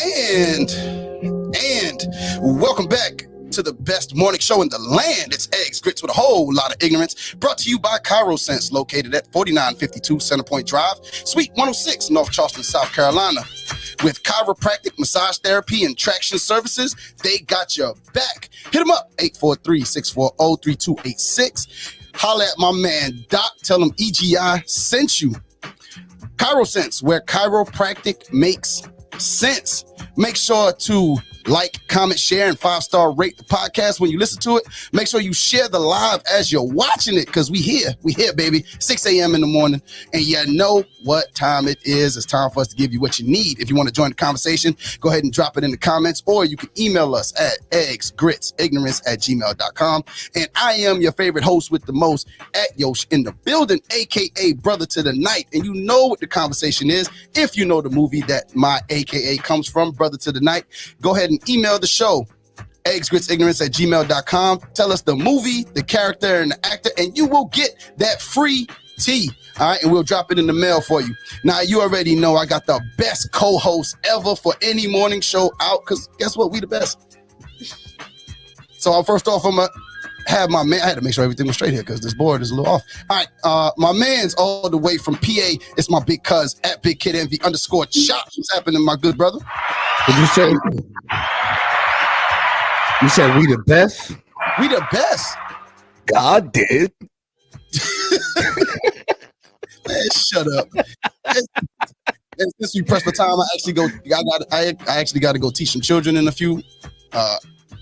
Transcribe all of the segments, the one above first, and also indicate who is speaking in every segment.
Speaker 1: And welcome back to the best morning show in the land. It's Eggs Grits with a whole lot of ignorance. Brought to you by ChiroSense, located at 4952 Centerpoint Drive, Suite 106, North Charleston, South Carolina. With chiropractic, massage therapy, and traction services, they got your back. Hit them up, 843-640-3286. Holla at my man, Doc. Tell him EGI sent you. ChiroSense, where chiropractic makes sense. Make sure to like, comment, share, and 5-star rate the podcast when you listen to it. Make sure you share the live as you're watching it, because we here, baby, 6 a.m. in the morning, and you know what time it is. It's time for us to give you what you need. If you want to join the conversation, go ahead and drop it in the comments, or you can email us at eggsgritsignorance@gmail.com. And I am your favorite host with the most, at Yosh in the building, aka Brother to the Night. And you know what the conversation is. If you know the movie that my aka comes from, Brother to the Night, go ahead and email the show, eggsgritsignorance@gmail.com. Tell us the movie, the character, and the actor, and you will get that free tea. All right, and we'll drop it in the mail for you. Now, you already know I got the best co-host ever for any morning show out, because guess what? We the best. So first off, I'm going to have my man. I had to make sure everything was straight here because this board is a little off. All right, my man's all the way from PA. It's my big cuz at Big Kid Envy _Chops. What's happening, my good brother?
Speaker 2: Did you say? You said we the best?
Speaker 1: We the best.
Speaker 2: God did.
Speaker 1: Man, shut up. And since we press for time, I actually got to go teach some children in a few,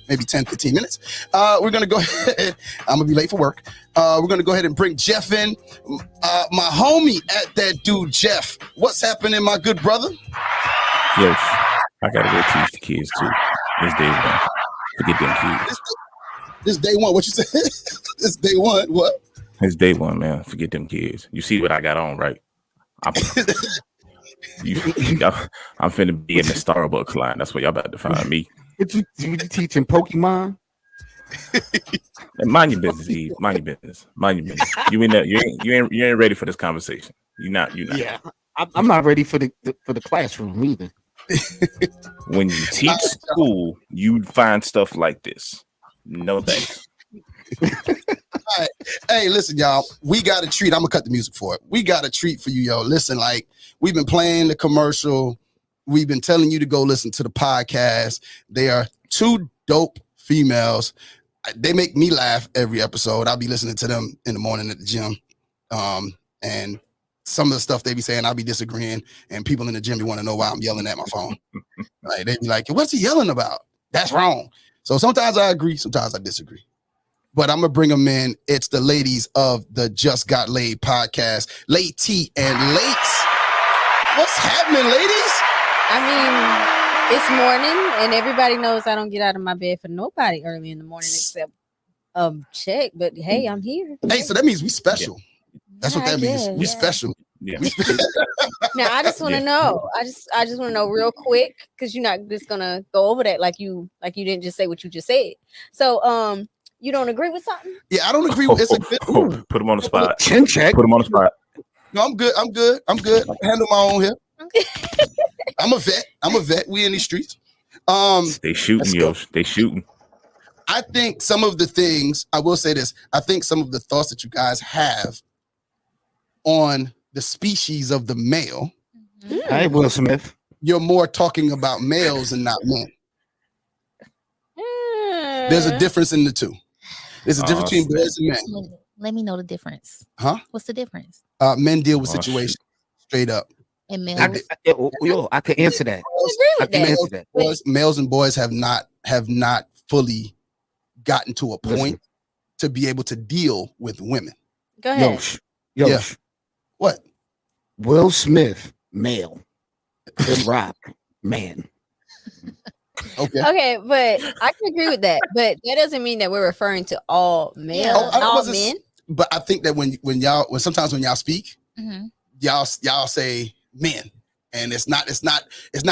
Speaker 1: maybe 10, 15 minutes. We're going to go ahead. I'm going to be late for work. We're going to go ahead and bring Jeff in. My homie at that dude, Jeff. What's happening, my good brother?
Speaker 3: Yes, I got to go teach the kids too. It's day one. Forget them kids.
Speaker 1: This day one. What you said? This day one. What?
Speaker 3: It's day one, man. Forget them kids. You see what I got on, right? I'm finna be in the Starbucks line. That's where y'all about to find me.
Speaker 2: You teaching Pokemon?
Speaker 3: Mind your business, Eve. Mind your business. Mind your business. You ain't ready for this conversation. You're not.
Speaker 2: Yeah, I'm not ready for the classroom either.
Speaker 3: When you teach school, you find stuff like this. No thanks.
Speaker 1: All right. Hey, listen, y'all. We got a treat. I'm gonna cut the music for it. We got a treat for you, yo. Listen, like, we've been playing the commercial. We've been telling you to go listen to the podcast. They are two dope females. They make me laugh every episode. I'll be listening to them in the morning at the gym. And some of the stuff they be saying, I'll be disagreeing, and people in the gym, they want to know why I'm yelling at my phone. Like, they be like, what's he yelling about? That's wrong. So sometimes I agree, sometimes I disagree. But I'm going to bring them in. It's the ladies of the Just Got Laid podcast, Lay T and Layks. What's happening, ladies?
Speaker 4: I mean, it's morning, and everybody knows I don't get out of my bed for nobody early in the morning except check. But hey, I'm here.
Speaker 1: Hey, so that means we special. Yeah. That's what that means. We special.
Speaker 3: Yeah.
Speaker 4: Now I just want to know. I just want to know real quick, because you're not just gonna go over that like you didn't just say what you just said. So you don't agree with something?
Speaker 1: Yeah, I don't agree with it's
Speaker 3: put him on the spot.
Speaker 2: Chin check.
Speaker 3: Put him on the spot.
Speaker 1: No, I'm good. I can handle my own here. I'm a vet. We in these streets.
Speaker 3: They shooting, yo. They shooting.
Speaker 1: I think some of the things, I will say this, I think some of the thoughts that you guys have on the species of the male.
Speaker 2: Hey, Will Smith.
Speaker 1: You're more talking about males and not men. There's a difference in the two. There's a difference between boys and men.
Speaker 5: Let me know the difference.
Speaker 1: Huh?
Speaker 5: What's the difference?
Speaker 1: Men deal with situations straight up.
Speaker 5: And males.
Speaker 2: I can answer that. I can answer that.
Speaker 1: Males and boys have not fully gotten to a point to be able to deal with women.
Speaker 4: Go ahead.
Speaker 2: Yosh.
Speaker 1: Yeah. What?
Speaker 2: Will Smith, male. Chris Rock, man.
Speaker 1: Okay,
Speaker 4: but I can agree with that. But that doesn't mean that we're referring to all male, all men.
Speaker 1: But I think that when sometimes when y'all speak, y'all say men, and it's not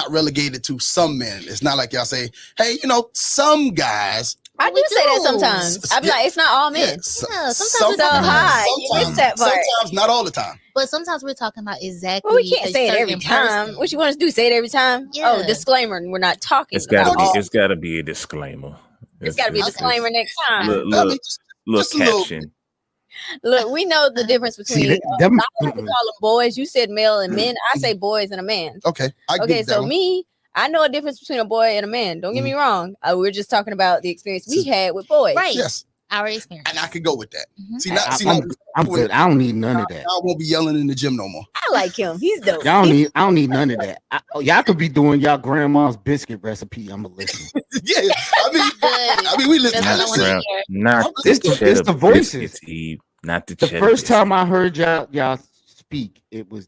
Speaker 1: relegated to some men. It's not like y'all say, hey, some guys
Speaker 4: I do say that sometimes. I be like, it's not all men.
Speaker 5: Sometimes
Speaker 4: so high. You missed that part.
Speaker 1: Sometimes, not all the time.
Speaker 5: But sometimes we're talking about exactly.
Speaker 4: Well, we can't say it every time. What you want us to do? Say it every time?
Speaker 5: Yeah.
Speaker 4: Oh, disclaimer. We're not talking.
Speaker 3: It's gotta be a disclaimer.
Speaker 4: It's got to be a disclaimer next time.
Speaker 3: Look, caption.
Speaker 4: Look, we know the difference between. I like to call them boys. You said male and men. I say boys and a man.
Speaker 1: Okay.
Speaker 4: I know a difference between a boy and a man. Don't get me wrong. We're just talking about the experience we had with boys.
Speaker 5: Right.
Speaker 1: Yes.
Speaker 5: Our experience.
Speaker 1: And I could go with that.
Speaker 2: Mm-hmm. I'm good. I don't need none of that.
Speaker 1: I won't be yelling in the gym no more.
Speaker 4: I like him. He's dope.
Speaker 2: I don't need none of that. Y'all could be doing y'all grandma's biscuit recipe. I'm gonna listen.
Speaker 1: Yeah. I mean, we listen.
Speaker 2: It's the voices.
Speaker 3: Not the
Speaker 2: first time I heard y'all speak,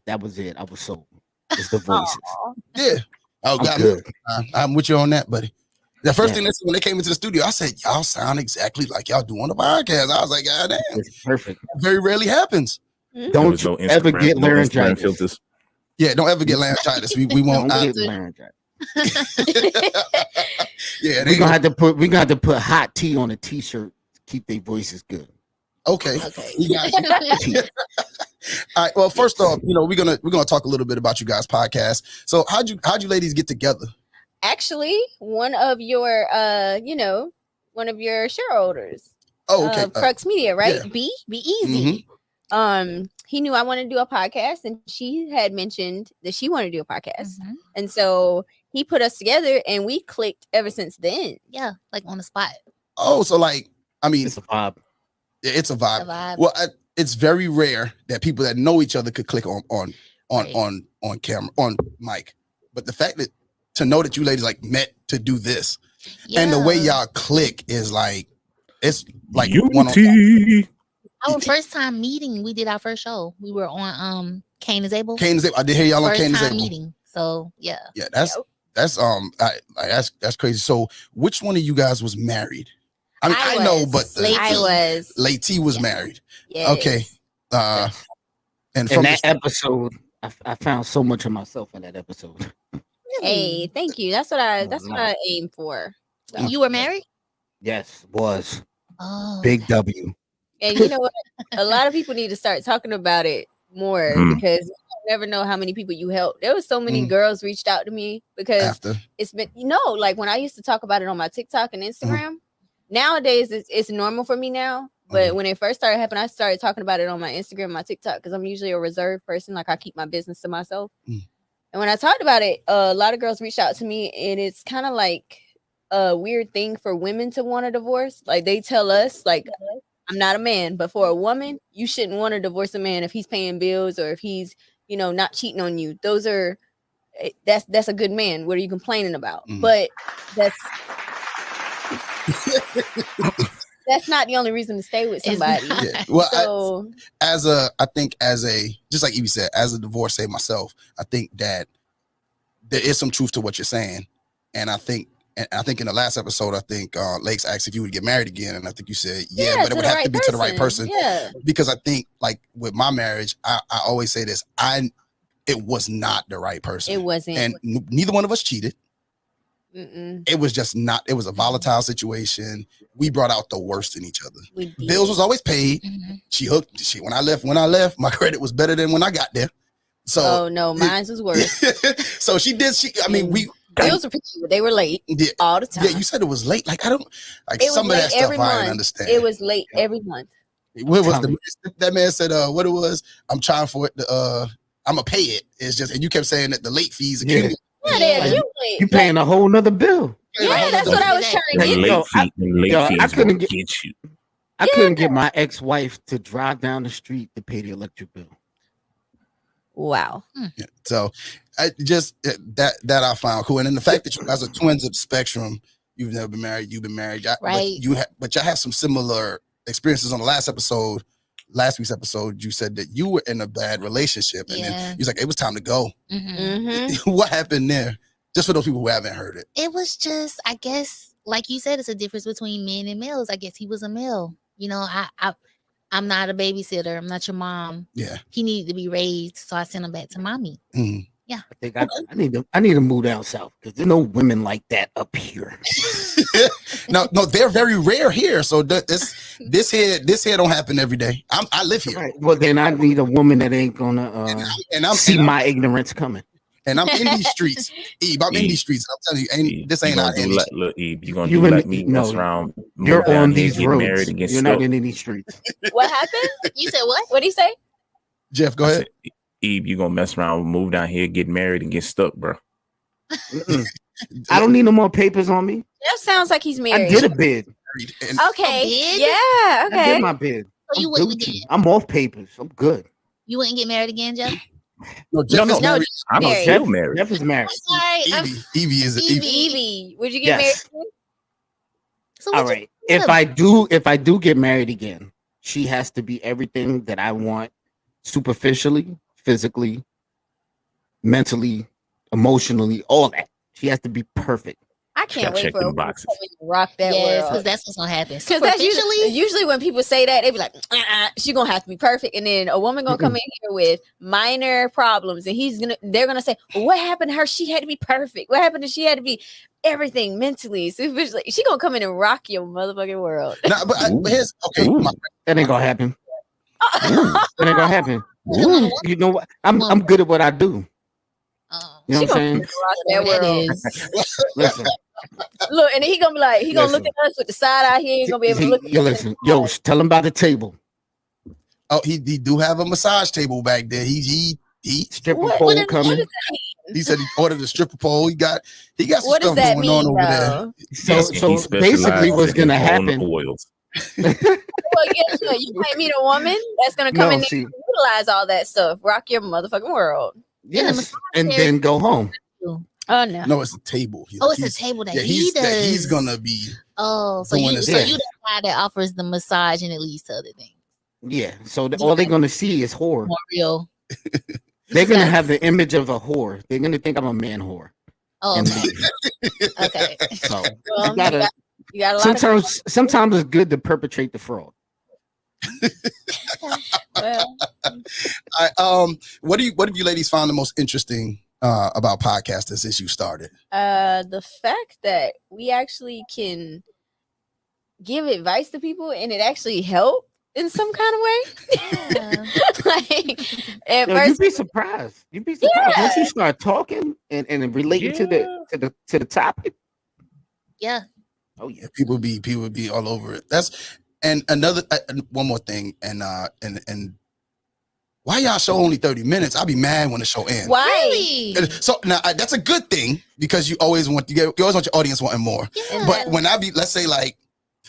Speaker 2: that was it. I was sold. It's the voices.
Speaker 1: Yeah. Oh, God, I'm with you on that, buddy. The first thing they said when they came into the studio, I said, y'all sound exactly like y'all do on the podcast. I was like, God damn.
Speaker 2: It's perfect.
Speaker 1: That very rarely happens.
Speaker 2: Don't you ever get laryngitis.
Speaker 1: Yeah, don't ever get laryngitis. We won't get
Speaker 2: laryngitis.
Speaker 1: Yeah,
Speaker 2: we're gonna have to put hot tea on a t-shirt to keep their voices good.
Speaker 1: Okay. You got you. All right. Well, first off, we're gonna talk a little bit about you guys' podcast. So how'd you ladies get together?
Speaker 4: Actually, one of your shareholders.
Speaker 1: Oh, okay.
Speaker 4: Crux Media, right?
Speaker 1: Yeah.
Speaker 4: Be easy. Mm-hmm. He knew I wanted to do a podcast, and she had mentioned that she wanted to do a podcast, and so he put us together, and we clicked ever since then.
Speaker 5: Yeah, like on the spot.
Speaker 1: Oh, so it's
Speaker 2: a vibe.
Speaker 1: It's a vibe. Well, it's very rare that people that know each other could click on camera, on mic. But the fact that to know that you ladies met to do this, and the way y'all click is it's like
Speaker 3: unity.
Speaker 5: Our first time meeting, we did our first show. We were on Cain is Able.
Speaker 1: I did hear y'all on Cain is Able
Speaker 5: meeting. So yeah.
Speaker 1: Yeah, that's crazy. So which one of you guys was married? I mean, I know, but Lay T was married.
Speaker 4: Yes.
Speaker 1: Okay.
Speaker 2: And from that episode, I found so much of myself in that episode.
Speaker 4: Hey, thank you. That's what I aim for.
Speaker 5: So. You were married?
Speaker 2: Yes, was.
Speaker 5: Oh,
Speaker 2: Big W.
Speaker 4: And you know what? A lot of people need to start talking about it more because you never know how many people you help. There was so many girls reached out to me because it's been, like when I used to talk about it on my TikTok and Instagram. Nowadays, it's normal for me now. But when it first started happening, I started talking about it on my Instagram and my TikTok because I'm usually a reserved person. Like I keep my business to myself. And when I talked about it, a lot of girls reached out to me, and it's kind of like a weird thing for women to want a divorce. Like they tell us, I'm not a man, but for a woman, you shouldn't want to divorce a man if he's paying bills or if he's, not cheating on you. That's a good man. What are you complaining about? But that's not the only reason to stay with somebody.
Speaker 1: Yeah. Well, so, I think just like Evie said, as a divorcee myself, I think that there is some truth to what you're saying. And I think in the last episode, Layks asked if you would get married again. And I think you said, but it would have to be to the right person.
Speaker 4: Yeah.
Speaker 1: Because I think with my marriage, I always say this, it was not the right person.
Speaker 4: It wasn't.
Speaker 1: And neither one of us cheated. It was just not. It was a volatile situation. We brought out the worst in each other. Bills was always paid. She hooked. When I left, my credit was better than when I got there. So
Speaker 4: no, mine was worse.
Speaker 1: So she did.
Speaker 4: Bills were they were late all the time.
Speaker 1: Yeah, you said it was late. It some of that stuff I didn't understand.
Speaker 4: It was late every month.
Speaker 1: What was that man said? What it was? I'm trying for it. I'm gonna pay it. It's just, and you kept saying that the late fees accumulate.
Speaker 2: You paying a whole nother bill.
Speaker 4: Yeah, that's what I was trying to get.
Speaker 3: I couldn't get you.
Speaker 2: I couldn't get my ex-wife to drive down the street to pay the electric bill.
Speaker 1: Wow. Yeah, so I just that I found cool, and then the fact that you guys are twins of the spectrum. You've never been married. You've been married,
Speaker 5: right?
Speaker 1: But y'all have some similar experiences. On the last week's episode, you said that you were in a bad relationship, and then you was like, it was time to go. What happened there? Just for those people who haven't heard it.
Speaker 5: It was just, I guess, like you said, it's a difference between men and males. I guess he was a male. I'm not a babysitter. I'm not your mom.
Speaker 1: Yeah.
Speaker 5: He needed to be raised, so I sent him back to mommy. Yeah.
Speaker 2: I think I need to move down south because there's no women like that up here.
Speaker 1: no, they're very rare here. So this here don't happen every day. I live here.
Speaker 2: Right. Well, then I need a woman that ain't gonna see my ignorance coming.
Speaker 1: And I'm in these streets, Eve. I'm in these streets. I'm telling you, this ain't out in
Speaker 3: look, Eve, you gonna do like me mess around.
Speaker 2: You're on these roads. You're not in any streets.
Speaker 4: What happened?
Speaker 5: You said what?
Speaker 4: What'd he say?
Speaker 1: Jeff, go ahead.
Speaker 3: Said, Eve, you gonna mess around, move down here, get married, and get stuck, bro.
Speaker 2: I don't need no more papers on me.
Speaker 4: Jeff sounds like he's married.
Speaker 2: I did a bid.
Speaker 4: Okay. Yeah. Okay.
Speaker 2: I did my bid.
Speaker 5: So you wouldn't get.
Speaker 2: I'm off papers. I'm good.
Speaker 5: You wouldn't get married again, Jeff?
Speaker 1: No, Jeff is married.
Speaker 3: I'm still married.
Speaker 2: Jeff is married.
Speaker 1: Evie is
Speaker 4: Evie. Would you get married again?
Speaker 5: So
Speaker 2: all right. If I do get married again, she has to be everything that I want, superficially, physically, mentally, emotionally, all that. She has to be perfect.
Speaker 4: I can't wait for a woman to rock that
Speaker 5: world.
Speaker 4: because
Speaker 5: that's what's gonna happen.
Speaker 4: Because that's usually when people say that, they be like, "She gonna have to be perfect," and then a woman gonna come in here with minor problems, and they're gonna say, well, "What happened to her? She had to be perfect. What happened to she had to be everything mentally, superficially?" She gonna come in and rock your motherfucking world.
Speaker 1: Nah, but here's
Speaker 2: that ain't gonna happen. That ain't gonna happen. You know what? I'm good at what I do. You know what I'm saying?
Speaker 4: Listen. Look, and then he gonna be like, gonna look at us with the side eye here. He gonna be able to look at us.
Speaker 2: Tell him about the table.
Speaker 1: Oh, he do have a massage table back there. He
Speaker 2: stripper pole coming.
Speaker 1: He said he ordered a stripper pole. He got some
Speaker 4: what
Speaker 1: stuff going on over there.
Speaker 2: So basically, what's gonna happen?
Speaker 4: Well, guess what? You might meet a woman that's gonna come in and utilize all that stuff, rock your motherfucking world.
Speaker 2: Yes, and then go home.
Speaker 4: Oh no!
Speaker 1: No, it's a table.
Speaker 5: It's a table that he does.
Speaker 1: That he's gonna be.
Speaker 5: Oh, so you're the guy that offers the massage and it leads to other things.
Speaker 2: Yeah. So all they're gonna see is whore.
Speaker 5: More real.
Speaker 2: They're gonna have the image of a whore. They're gonna think I'm a man whore.
Speaker 5: Oh, okay.
Speaker 2: So
Speaker 4: you gotta.
Speaker 2: Sometimes it's good to perpetrate the fraud.
Speaker 1: Well, what have you ladies found the most interesting about podcasting since you started?
Speaker 4: The fact that we actually can give advice to people and it actually help in some kind of way.
Speaker 2: You'd be surprised. Once you start talking and relating to the topic.
Speaker 5: Yeah.
Speaker 2: Oh yeah.
Speaker 1: People be all over it. And another one more thing, and why y'all show only 30 minutes? I'll be mad when the show ends.
Speaker 4: Why?
Speaker 5: Really?
Speaker 1: So now that's a good thing because you always want your audience wanting more.
Speaker 5: Yeah.
Speaker 1: But when let's say like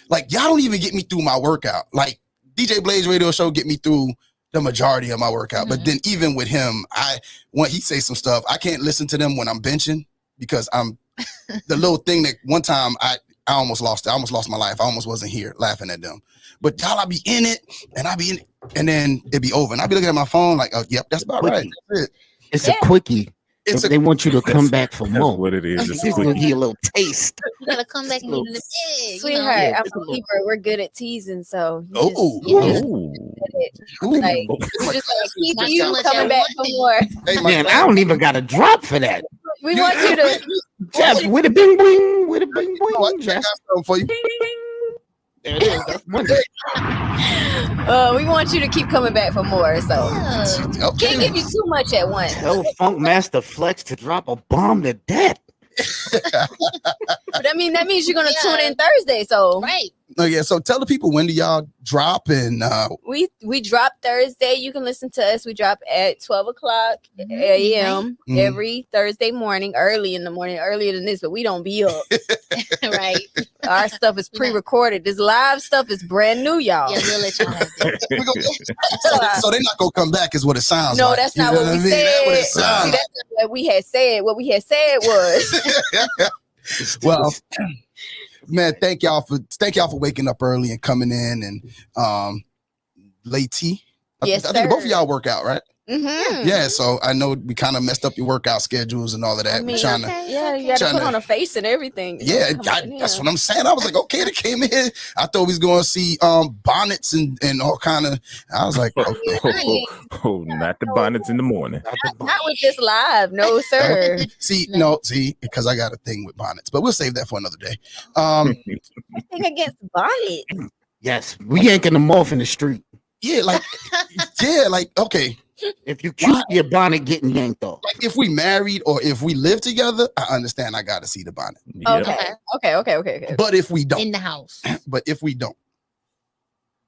Speaker 1: y'all don't even get me through my workout. Like DJ Blaze radio show get me through the majority of my workout. But then even with him, when he say some stuff, I can't listen to them when I'm benching because I'm the little thing that one time I almost lost it. I almost lost my life. I almost wasn't here laughing at them. But y'all, I be in it, and then it'd be over. And I'd be looking at my phone like, oh, yep, that's about right. That's it.
Speaker 2: It's a quickie. They want you to come back for more.
Speaker 3: What it is.
Speaker 2: It's going to give you a little taste.
Speaker 5: You got to come back and get the big.
Speaker 4: Sweetheart, I'm a keeper. We're good at teasing, so. Keep you coming back for more.
Speaker 2: Hey, man, I don't even got a drop for that.
Speaker 4: We want you to.
Speaker 2: Jeff, with a bing bing, with a bing bing. Jeff.
Speaker 1: For you.
Speaker 2: There it is. That's one day.
Speaker 4: We want you to keep coming back for more. So can't give you too much at once.
Speaker 2: Tell Funk Master Flex to drop a bomb to death.
Speaker 4: But I mean, that means you're gonna tune in Thursday. So
Speaker 5: right.
Speaker 1: Oh yeah. So tell the people, when do y'all drop? And
Speaker 4: we drop Thursday. You can listen to us. We drop at 12:00 a.m. every Thursday morning, early in the morning, earlier than this, but we don't be up.
Speaker 5: Right.
Speaker 4: Our stuff is pre-recorded. This live stuff is brand new, y'all.
Speaker 5: Yeah, we'll let y'all have that.
Speaker 1: So they're not gonna come back, is what it sounds like.
Speaker 4: No, that's not what we said.
Speaker 1: That's what it sounds.
Speaker 4: See, that's not what we had said. What we had said was.
Speaker 1: Well, man, thank y'all for waking up early and coming in and Lay T.
Speaker 4: Yes,
Speaker 1: I think both of y'all work out, right?
Speaker 4: Mm-hmm.
Speaker 1: Yeah, so I know we kind of messed up your workout schedules and all of that.
Speaker 4: I mean,
Speaker 1: trying
Speaker 4: you got to put on a face and everything.
Speaker 1: Yeah, that's what I'm saying. I was like, okay, they came in here. I thought we was going to see bonnets and all kind of. I was like, okay.
Speaker 3: Not the bonnets in the morning.
Speaker 4: Not with this live, no sir.
Speaker 1: See, because I got a thing with bonnets, but we'll save that for another day.
Speaker 4: Thing against bonnets.
Speaker 2: Yes, we yanking them off in the street.
Speaker 1: Yeah, like okay.
Speaker 2: If you cute, your bonnet getting yanked off.
Speaker 1: Like if we married or if we live together, I understand. I got to see the bonnet.
Speaker 4: Okay.
Speaker 1: But if we don't
Speaker 5: in the house,
Speaker 1: but if we don't,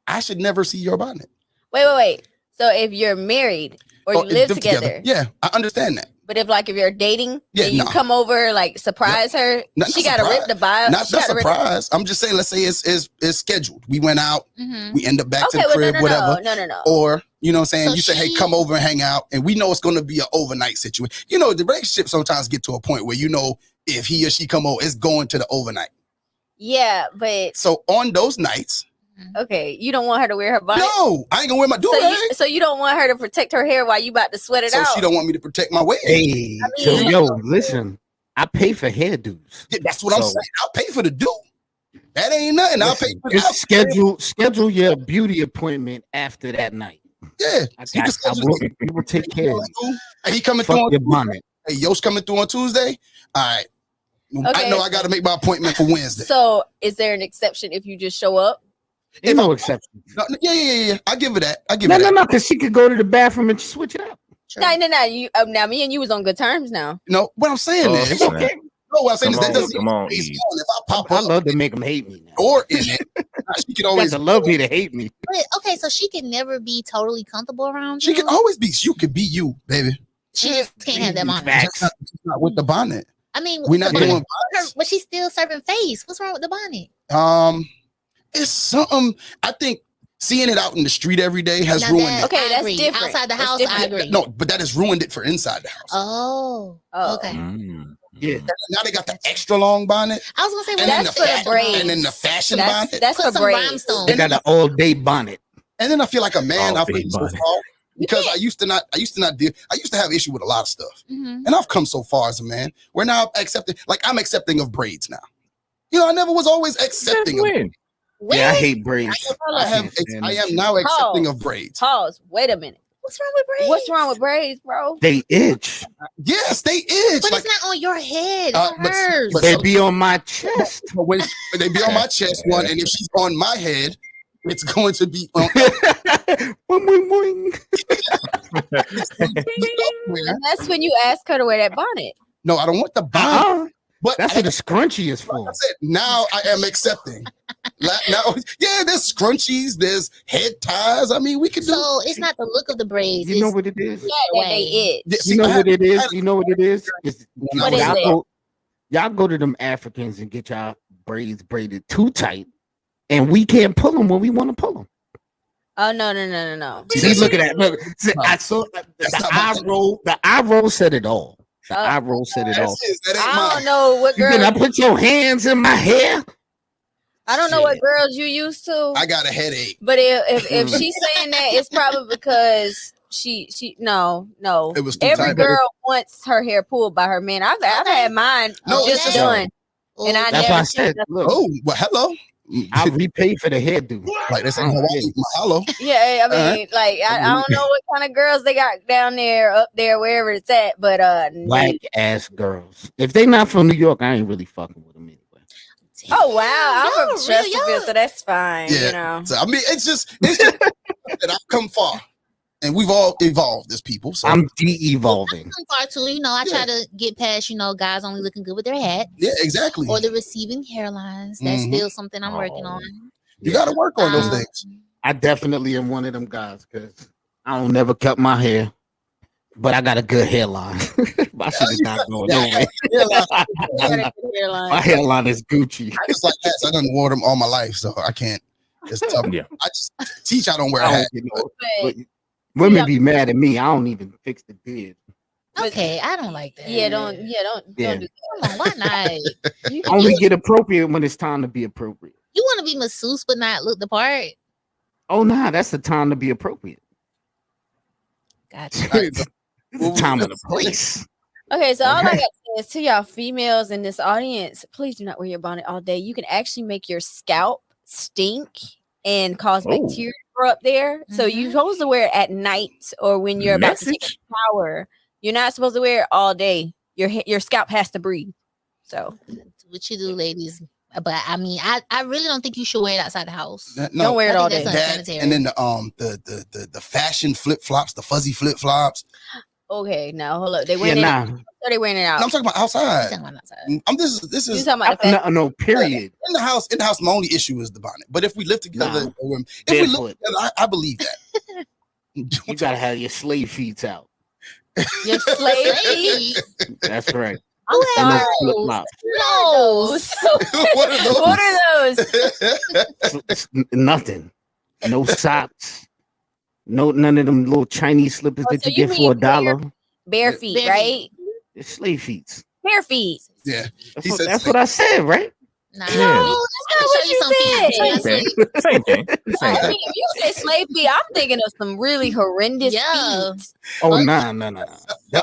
Speaker 1: I should never see your bonnet.
Speaker 4: Wait. So if you're married or you live together,
Speaker 1: yeah, I understand that.
Speaker 4: But if you're dating, and you come over, surprise her, she got to rip the bio.
Speaker 1: Not surprise. I'm just saying, let's say it's scheduled. We went out, we end up back to the crib, whatever.
Speaker 4: No.
Speaker 1: Or, you know what I'm saying?
Speaker 5: So
Speaker 1: you say, hey, come over and hang out. And we know it's going to be an overnight situation. You know, the relationship sometimes get to a point where, if he or she come over, it's going to the overnight.
Speaker 4: Yeah, but.
Speaker 1: So on those nights.
Speaker 4: Okay, you don't want her to wear her bonnet?
Speaker 1: No, I ain't gonna wear my do-rag.
Speaker 4: So you don't want her to protect her hair while you about to sweat it out?
Speaker 1: So she don't want me to protect my wig.
Speaker 2: Hey, listen, I pay for hairdos.
Speaker 1: Yeah, that's what I'm saying. I'll pay for the do. That ain't nothing. I'll pay for
Speaker 2: the schedule your beauty appointment after that night.
Speaker 1: Yeah,
Speaker 2: we will take care of you.
Speaker 1: He coming through on
Speaker 2: your bonnet.
Speaker 1: Hey, Yo's coming through on Tuesday. All right. Okay. I know I got to make my appointment for Wednesday.
Speaker 4: So is there an exception if you just show up?
Speaker 2: There's no exception.
Speaker 1: Yeah. I'll give her that.
Speaker 2: No, because she could go to the bathroom and switch it up.
Speaker 4: Sure. No. You now me and you was on good terms now.
Speaker 1: No, what I'm saying is okay. No, what I'm saying is that doesn't.
Speaker 3: If
Speaker 1: I pop
Speaker 2: I love to make them hate me now.
Speaker 1: Or in it, she can always
Speaker 2: love me to hate me.
Speaker 5: But, okay, so she can never be totally comfortable around
Speaker 1: you. She can always be. You can be you, baby.
Speaker 5: She just can't have that bonnet.
Speaker 1: She's not with the bonnet.
Speaker 5: I mean,
Speaker 1: we're not doing.
Speaker 5: But she's still serving face. What's wrong with the bonnet?
Speaker 1: It's something. I think seeing it out in the street every day has ruined it.
Speaker 4: Okay, that's different.
Speaker 5: Outside the house, I agree.
Speaker 1: No, but that has ruined it for inside the house.
Speaker 5: Oh, okay.
Speaker 2: Yeah.
Speaker 1: Now they got the extra long bonnet.
Speaker 5: I was gonna say,
Speaker 4: that's for the braids.
Speaker 1: And then the fashion bonnet.
Speaker 4: That's for braids.
Speaker 2: They got an all day bonnet.
Speaker 1: And then I feel like a man. I feel so far because I used to have issue with a lot of stuff, and I've come so far as a man. We're now accepting. Like I'm accepting of braids now. I never was always accepting of braids.
Speaker 2: Yeah, I hate braids.
Speaker 1: I am now accepting of braids.
Speaker 4: Pause. Wait a minute.
Speaker 5: What's wrong with braids?
Speaker 4: What's wrong with braids, bro?
Speaker 2: They itch.
Speaker 1: Yes, they itch.
Speaker 5: But it's not on your head. It's on hers.
Speaker 2: But they be on my chest.
Speaker 1: They be on my chest, one. And if she's on my head, it's going to be on.
Speaker 4: And that's when you ask her to wear that bonnet.
Speaker 1: No, I don't want the bonnet.
Speaker 2: But that's what the scrunchie is for.
Speaker 1: Now I am accepting. Now, there's scrunchies, there's head ties. I mean, we can do.
Speaker 5: So it's not the look of the braids.
Speaker 2: You know what it is?
Speaker 4: You
Speaker 2: know what it is? You know what it is?
Speaker 4: What is it?
Speaker 2: Y'all go to them Africans and get y'all braids braided too tight, and we can't pull them when we want to pull them.
Speaker 4: Oh no!
Speaker 2: See, look at that. Look, see, I saw the eye roll. The eye roll said it all. The eye roll said it all.
Speaker 4: I don't know what girl.
Speaker 2: Did I put your hands in my hair?
Speaker 4: I don't know what girls you used to.
Speaker 1: I got a headache.
Speaker 4: But if she's saying that, it's probably because she no.
Speaker 1: It was
Speaker 4: every girl wants her hair pulled by her man. I've had mine just done, and I
Speaker 2: that's
Speaker 4: never.
Speaker 2: Why I said, look.
Speaker 1: Oh, well, hello.
Speaker 2: I repay for the hairdo.
Speaker 1: Like that's hello.
Speaker 4: Yeah, I mean, I don't know what kind of girls they got down there, up there, wherever it's at, but
Speaker 2: whack ass girls. If they not from New York, I ain't really fucking with them anyway.
Speaker 4: Oh wow, I'm from Chesterfield, so that's fine.
Speaker 1: Yeah. So I mean, it's just that I've come far. And we've all evolved as people. So
Speaker 2: I'm de-evolving.
Speaker 5: Far too, I try to get past, guys only looking good with their hats.
Speaker 1: Yeah, exactly.
Speaker 5: Or the receiving hairlines. That's still something I'm working on.
Speaker 1: You got to work on those things.
Speaker 2: I definitely am one of them guys because I don't never cut my hair, but I got a good hairline. My shit is not going nowhere. My hairline is Gucci.
Speaker 1: I just like hats. I done wore them all my life, so I can't. It's tough. Yeah. I just teach. I don't wear a hat.
Speaker 2: Women be mad at me. I don't even fix the beard.
Speaker 5: Okay, I don't like that.
Speaker 4: Don't do that.
Speaker 5: Come on, why not?
Speaker 2: Only get appropriate when it's time to be appropriate.
Speaker 5: You want to be masseuse but not look the part?
Speaker 2: Oh nah, that's the time to be appropriate.
Speaker 5: Gotcha.
Speaker 2: It's the time and the place.
Speaker 4: Okay, so all I got to say is to y'all females in this audience, please do not wear your bonnet all day. You can actually make your scalp stink and cause bacteria to grow up there. So you're supposed to wear it at night or when you're about to take a shower. You're not supposed to wear it all day. Your scalp has to breathe. So
Speaker 5: what you do, ladies. But I mean, I really don't think you should wear it outside the house.
Speaker 1: No,
Speaker 4: don't wear it all day.
Speaker 1: And then the fashion flip flops, the fuzzy flip flops.
Speaker 4: Okay, now hold up. They wearing it. Or they wearing it out.
Speaker 1: No, I'm talking about outside. This is
Speaker 4: talking about
Speaker 2: no, period.
Speaker 1: In the house, my only issue is the bonnet. But if we live together, I believe that.
Speaker 2: You gotta have your slave feet out.
Speaker 4: Your slave feet.
Speaker 2: That's right.
Speaker 4: I'm sorry.
Speaker 5: No.
Speaker 4: What are those?
Speaker 2: Nothing. No socks. None of them little Chinese slippers that you get for $1.
Speaker 4: Bare feet, right?
Speaker 2: It's slave feet.
Speaker 4: Bare feet.
Speaker 1: Yeah.
Speaker 2: That's what I said, right?
Speaker 5: Nah,
Speaker 4: no, that's not what you said.
Speaker 3: Same thing.
Speaker 4: I mean, if you say slave feet, I'm thinking of some really horrendous feet.
Speaker 2: Oh, no.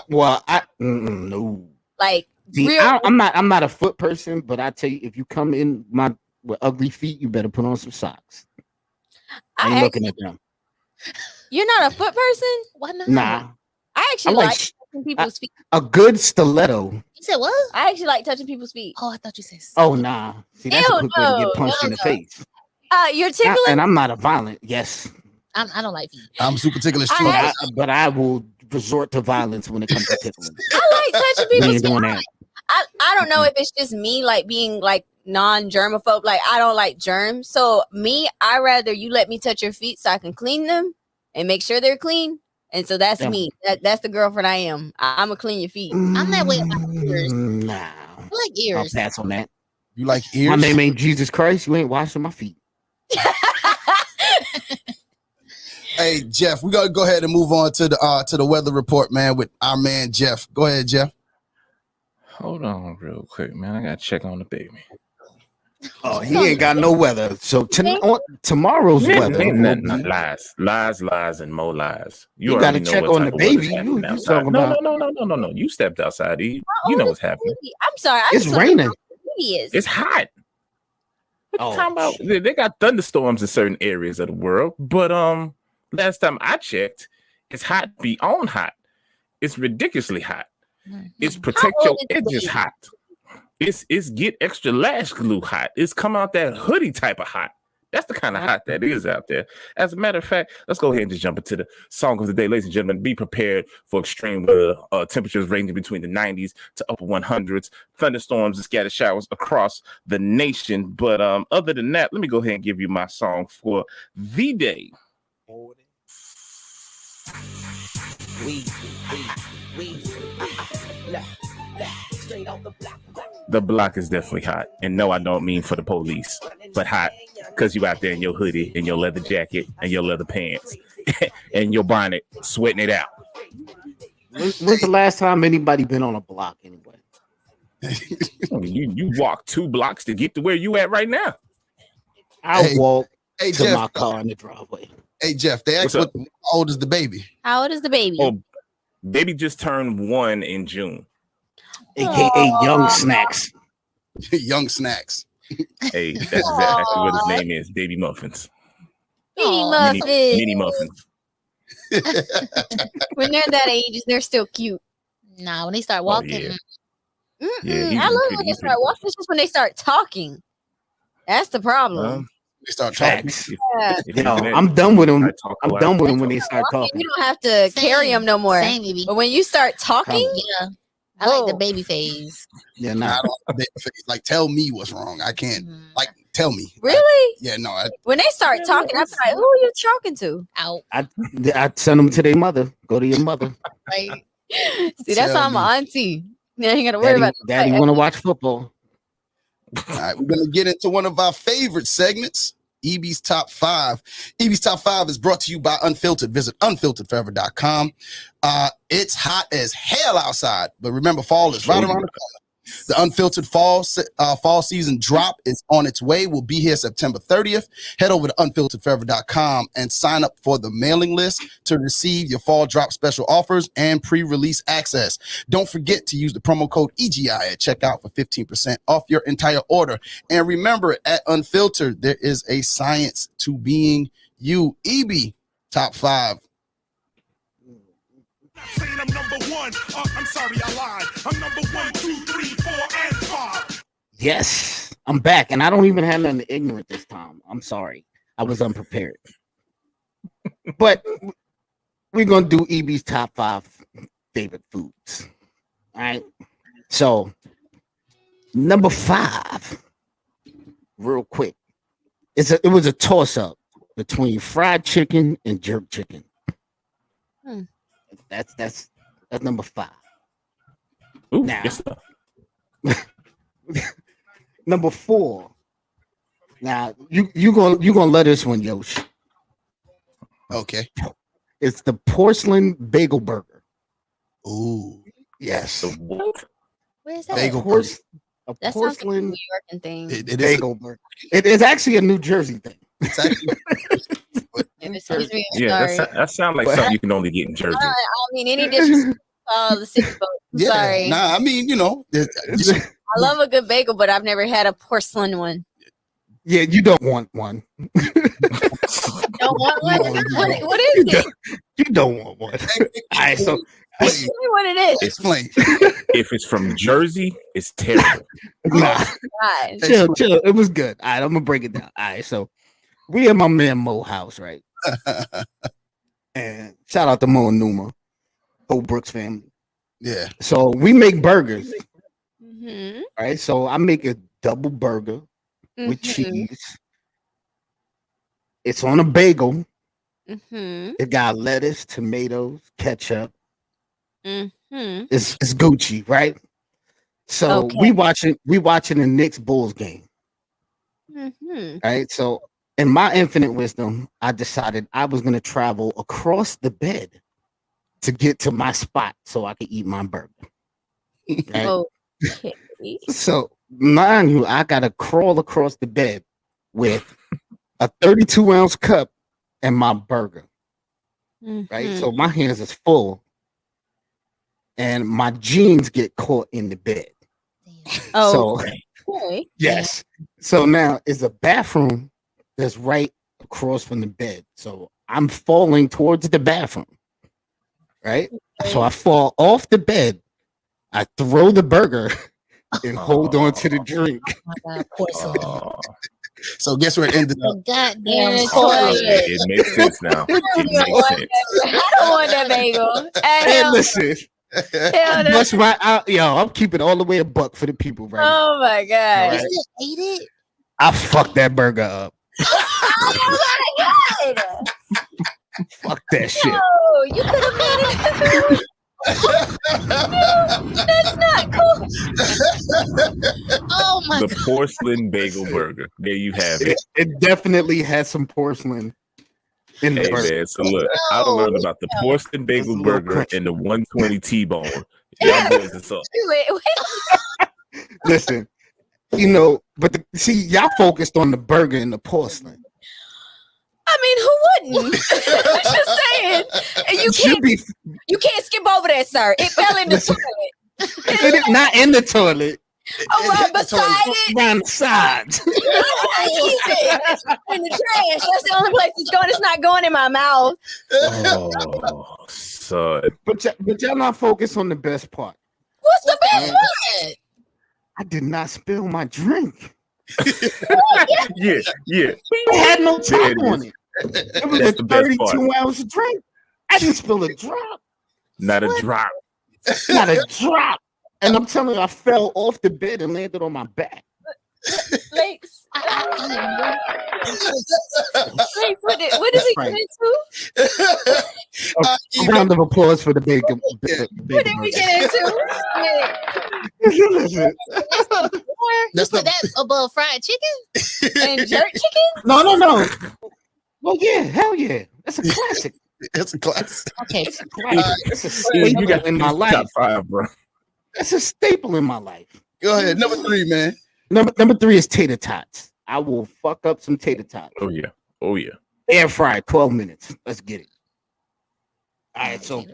Speaker 2: Well, no.
Speaker 4: Like,
Speaker 2: I'm not a foot person, but I tell you, if you come in with ugly feet, you better put on some socks. I ain't looking at them.
Speaker 4: You're not a foot person?
Speaker 5: Why not?
Speaker 2: Nah.
Speaker 4: I actually like touching people's feet.
Speaker 2: A good stiletto.
Speaker 5: You said what?
Speaker 4: I actually like touching people's feet.
Speaker 5: Oh, I thought you said.
Speaker 2: Oh, nah. See, that's a quick way to get punched in the face.
Speaker 4: You're tickling?
Speaker 2: And I'm not a violent. Yes.
Speaker 5: I don't like feet.
Speaker 1: I'm super ticklish too.
Speaker 2: But I will resort to violence when it comes to tickling.
Speaker 4: I like touching people's feet. I don't know if it's just me like being like non-germaphobe. Like I don't like germs. So I rather you let me touch your feet so I can clean them and make sure they're clean. And so that's me. That's the girlfriend I am. I'm gonna clean your feet.
Speaker 5: I'm that way about ears.
Speaker 2: Nah.
Speaker 5: I like ears.
Speaker 2: I'll pass on that.
Speaker 1: You like ears?
Speaker 2: My name ain't Jesus Christ. You ain't washing my feet.
Speaker 1: Hey Jeff, we gotta go ahead and move on to the weather report, man, with our man Jeff. Go ahead, Jeff.
Speaker 3: Hold on real quick, man. I gotta check on the baby.
Speaker 2: Oh, he ain't got no weather. So tomorrow's weather.
Speaker 3: Lies, and more lies.
Speaker 2: You gotta check on the baby. You talking about?
Speaker 3: No. You stepped outside. You know what's happening.
Speaker 4: I'm sorry.
Speaker 2: It's raining.
Speaker 3: It's hot.
Speaker 2: Oh,
Speaker 3: talking about? They got thunderstorms in certain areas of the world, but last time I checked, it's hot beyond hot. It's ridiculously hot. It's protect your edges hot. It's get extra lash glue hot. It's come out that hoodie type of hot. That's the kind of hot that is out there. As a matter of fact, let's go ahead and just jump into the song of the day. Ladies and gentlemen, be prepared for extreme weather. Temperatures ranging between the 90s to upper 100s. Thunderstorms and scattered showers across the nation. But other than that, let me go ahead and give you my song for the day. The block is definitely hot. And no, I don't mean for the police, but hot because you out there in your hoodie and your leather jacket and your leather pants and your bonnet sweating it out.
Speaker 2: When's the last time anybody been on a block anyway?
Speaker 3: You walk 2 blocks to get to where you at right now.
Speaker 2: I walk to
Speaker 1: Jeff,
Speaker 2: my car in the driveway.
Speaker 1: Hey Jeff, they asked how old is the baby?
Speaker 4: How old is the baby?
Speaker 3: Oh, baby just turned 1 in June.
Speaker 2: AKA Young Snacks.
Speaker 1: Young Snacks.
Speaker 3: Hey, that's exactly what his name is. Baby Muffins.
Speaker 4: Baby Muffins.
Speaker 3: Mini Muffins.
Speaker 4: When they're that age, they're still cute.
Speaker 5: Nah, when they start walking.
Speaker 3: Yeah,
Speaker 4: I love when they start walking. It's just when they start talking. That's the problem.
Speaker 1: They start talking.
Speaker 2: I'm done with them. I'm done with them when they start talking.
Speaker 4: You don't have to carry them no more. But when you start talking,
Speaker 5: I like the baby phase.
Speaker 2: Yeah,
Speaker 1: I don't like the baby phase. Like, tell me what's wrong. I can't. Like, tell me.
Speaker 4: Really?
Speaker 1: Yeah, no.
Speaker 4: When they start talking, I'm like, who are you talking to?
Speaker 5: Out.
Speaker 2: I send them to their mother. Go to your mother.
Speaker 5: Right.
Speaker 4: See, that's how I'm an auntie. You ain't got to worry about
Speaker 2: Daddy want to watch football.
Speaker 1: All right, we're going to get into one of our favorite segments, EB's Top 5. EB's Top 5 is brought to you by Unfiltered. Visit unfilteredforever.com. It's hot as hell outside, but remember, fall is right around the corner. The unfiltered fall season drop is on its way. We'll be here September 30th. Head over to unfilteredforever.com and sign up for the mailing list to receive your fall drop special offers and pre-release access. Don't forget to use the promo code EGI at checkout for 15% off your entire order. And remember, at Unfiltered, there is a science to being you. EB, top 5.
Speaker 6: Saying I'm number one. I'm sorry, I lied. I'm number 1, 2, 3, 4, and 5.
Speaker 2: Yes, I'm back, and I don't even have nothing ignorant this time. I'm sorry, I was unprepared. But we're gonna do EB's top 5 favorite foods. All right. So number 5, real quick. It was a toss-up between fried chicken and jerk chicken. That's number 5.
Speaker 3: Ooh,
Speaker 2: now,
Speaker 3: yes,
Speaker 2: number 4. Now you gonna let this one, Yosh.
Speaker 1: Okay.
Speaker 2: It's the porcelain bagel burger.
Speaker 1: Ooh.
Speaker 2: Yes.
Speaker 3: What?
Speaker 5: Where's that?
Speaker 1: Bagel
Speaker 2: A
Speaker 4: That sounds like a
Speaker 2: porcelain
Speaker 4: New York thing.
Speaker 1: It is
Speaker 2: bagel burger. It is actually a New Jersey thing.
Speaker 1: it's actually,
Speaker 4: Excuse me, I'm
Speaker 3: Yeah,
Speaker 4: sorry.
Speaker 3: that sounds like something you can only get in Jersey.
Speaker 4: I mean, any disrespect to all the city folks. I'm
Speaker 1: yeah.
Speaker 4: sorry.
Speaker 1: Nah, I mean,
Speaker 4: I love a good bagel, but I've never had a porcelain one.
Speaker 2: Yeah, you don't want one.
Speaker 4: Don't want one? What is it?
Speaker 2: You don't want one. All right, so
Speaker 4: Tell me what it is.
Speaker 1: explain.
Speaker 3: If it's from Jersey, it's terrible.
Speaker 2: nah,
Speaker 4: God.
Speaker 2: chill. It was good. All right, I'm gonna break it down. All right, so we at my man Mo house, right? And shout out to Mo and Numa, whole Brooks family.
Speaker 1: Yeah.
Speaker 2: So we make burgers.
Speaker 4: Mm-hmm.
Speaker 2: All right, so I make a double burger with
Speaker 4: Mhm.
Speaker 2: cheese. It's on a bagel.
Speaker 4: Mm-hmm.
Speaker 2: It got lettuce, tomatoes, ketchup.
Speaker 4: Mm-hmm.
Speaker 2: It's Gucci, right? So
Speaker 4: Okay.
Speaker 2: we watching the Knicks Bulls game,
Speaker 4: Mm-hmm.
Speaker 2: right? So in my infinite wisdom, I decided I was gonna travel across the bed to get to my spot so I could eat my burger. Right?
Speaker 4: Okay.
Speaker 2: So mind you, I gotta crawl across the bed with a 32-ounce cup and my burger. Right?
Speaker 4: Mhm.
Speaker 2: So my hands is full, and my jeans get caught in the bed.
Speaker 5: Damn.
Speaker 2: So
Speaker 4: Okay.
Speaker 2: yes. So now is a bathroom that's right across from the bed. So I'm falling towards the bathroom. Right? So I fall off the bed. I throw the burger and hold on to the drink.
Speaker 5: Oh my God, porcelain.
Speaker 3: Oh,
Speaker 1: So guess where it ended up?
Speaker 5: The goddamn
Speaker 4: Yeah,
Speaker 5: toilet.
Speaker 3: it makes sense now. It makes sense.
Speaker 4: I don't want that bagel.
Speaker 2: Hey,
Speaker 4: Hell,
Speaker 2: listen,
Speaker 4: hell no.
Speaker 2: that's my I'm keeping all the way a buck for the people right now.
Speaker 4: Oh my god.
Speaker 2: Right.
Speaker 5: You just ate it?
Speaker 2: I fucked that burger up.
Speaker 4: Oh my god.
Speaker 2: Fuck that shit.
Speaker 4: No, you could have made it. That's not cool.
Speaker 5: Oh my
Speaker 3: The
Speaker 5: God.
Speaker 3: porcelain bagel burger. There you have it.
Speaker 2: It definitely has some porcelain in the
Speaker 3: Hey
Speaker 2: burger.
Speaker 3: man, so look, I
Speaker 5: No.
Speaker 3: learned about the porcelain
Speaker 2: It's a
Speaker 3: bagel
Speaker 2: little
Speaker 3: burger
Speaker 2: crunchy.
Speaker 3: and the 120 T-bone. Y'all boys is up.
Speaker 4: Wait.
Speaker 2: Listen, but see, y'all focused on the burger and the porcelain.
Speaker 4: I mean, who wouldn't? I'm just saying. And you can't skip over that, sir. It fell in the
Speaker 2: Listen.
Speaker 4: toilet.
Speaker 2: It is not in the toilet.
Speaker 4: Oh, right beside it.
Speaker 2: Around the sides.
Speaker 4: It's in the trash. That's the only place it's going. It's not going in my mouth.
Speaker 3: Oh, son.
Speaker 2: But y'all not focused on the best part.
Speaker 4: What's the best
Speaker 5: What?
Speaker 2: I did not spill my drink.
Speaker 3: Yeah.
Speaker 2: It had no
Speaker 3: There
Speaker 2: top
Speaker 3: it
Speaker 2: on
Speaker 3: is.
Speaker 2: it. It was
Speaker 3: That's
Speaker 2: a
Speaker 3: the best part.
Speaker 2: 32-ounce drink. I didn't spill a drop.
Speaker 3: Not a
Speaker 5: What?
Speaker 3: drop.
Speaker 2: Not a drop. And I'm telling you, I fell off the bed and landed on my back.
Speaker 4: Lakes? Lakes, what is he
Speaker 2: Right.
Speaker 4: getting into?
Speaker 2: A round of applause for the bacon.
Speaker 4: What did we get into?
Speaker 2: Listen.
Speaker 5: You
Speaker 1: That's
Speaker 5: put
Speaker 1: the-
Speaker 5: that above fried chicken?
Speaker 4: And jerk chicken?
Speaker 2: No. Well, yeah, hell yeah. That's a classic.
Speaker 1: It's a class.
Speaker 5: Okay.
Speaker 2: It's a
Speaker 3: You
Speaker 2: staple
Speaker 3: got
Speaker 2: in my
Speaker 3: top
Speaker 2: life.
Speaker 3: 5, bro.
Speaker 2: That's a staple in my life.
Speaker 1: Go ahead. Number 3, man.
Speaker 2: Number 3 is tater tots. I will fuck up some tater tots.
Speaker 3: Oh yeah.
Speaker 2: Air fry 12 minutes. Let's get it. All right, so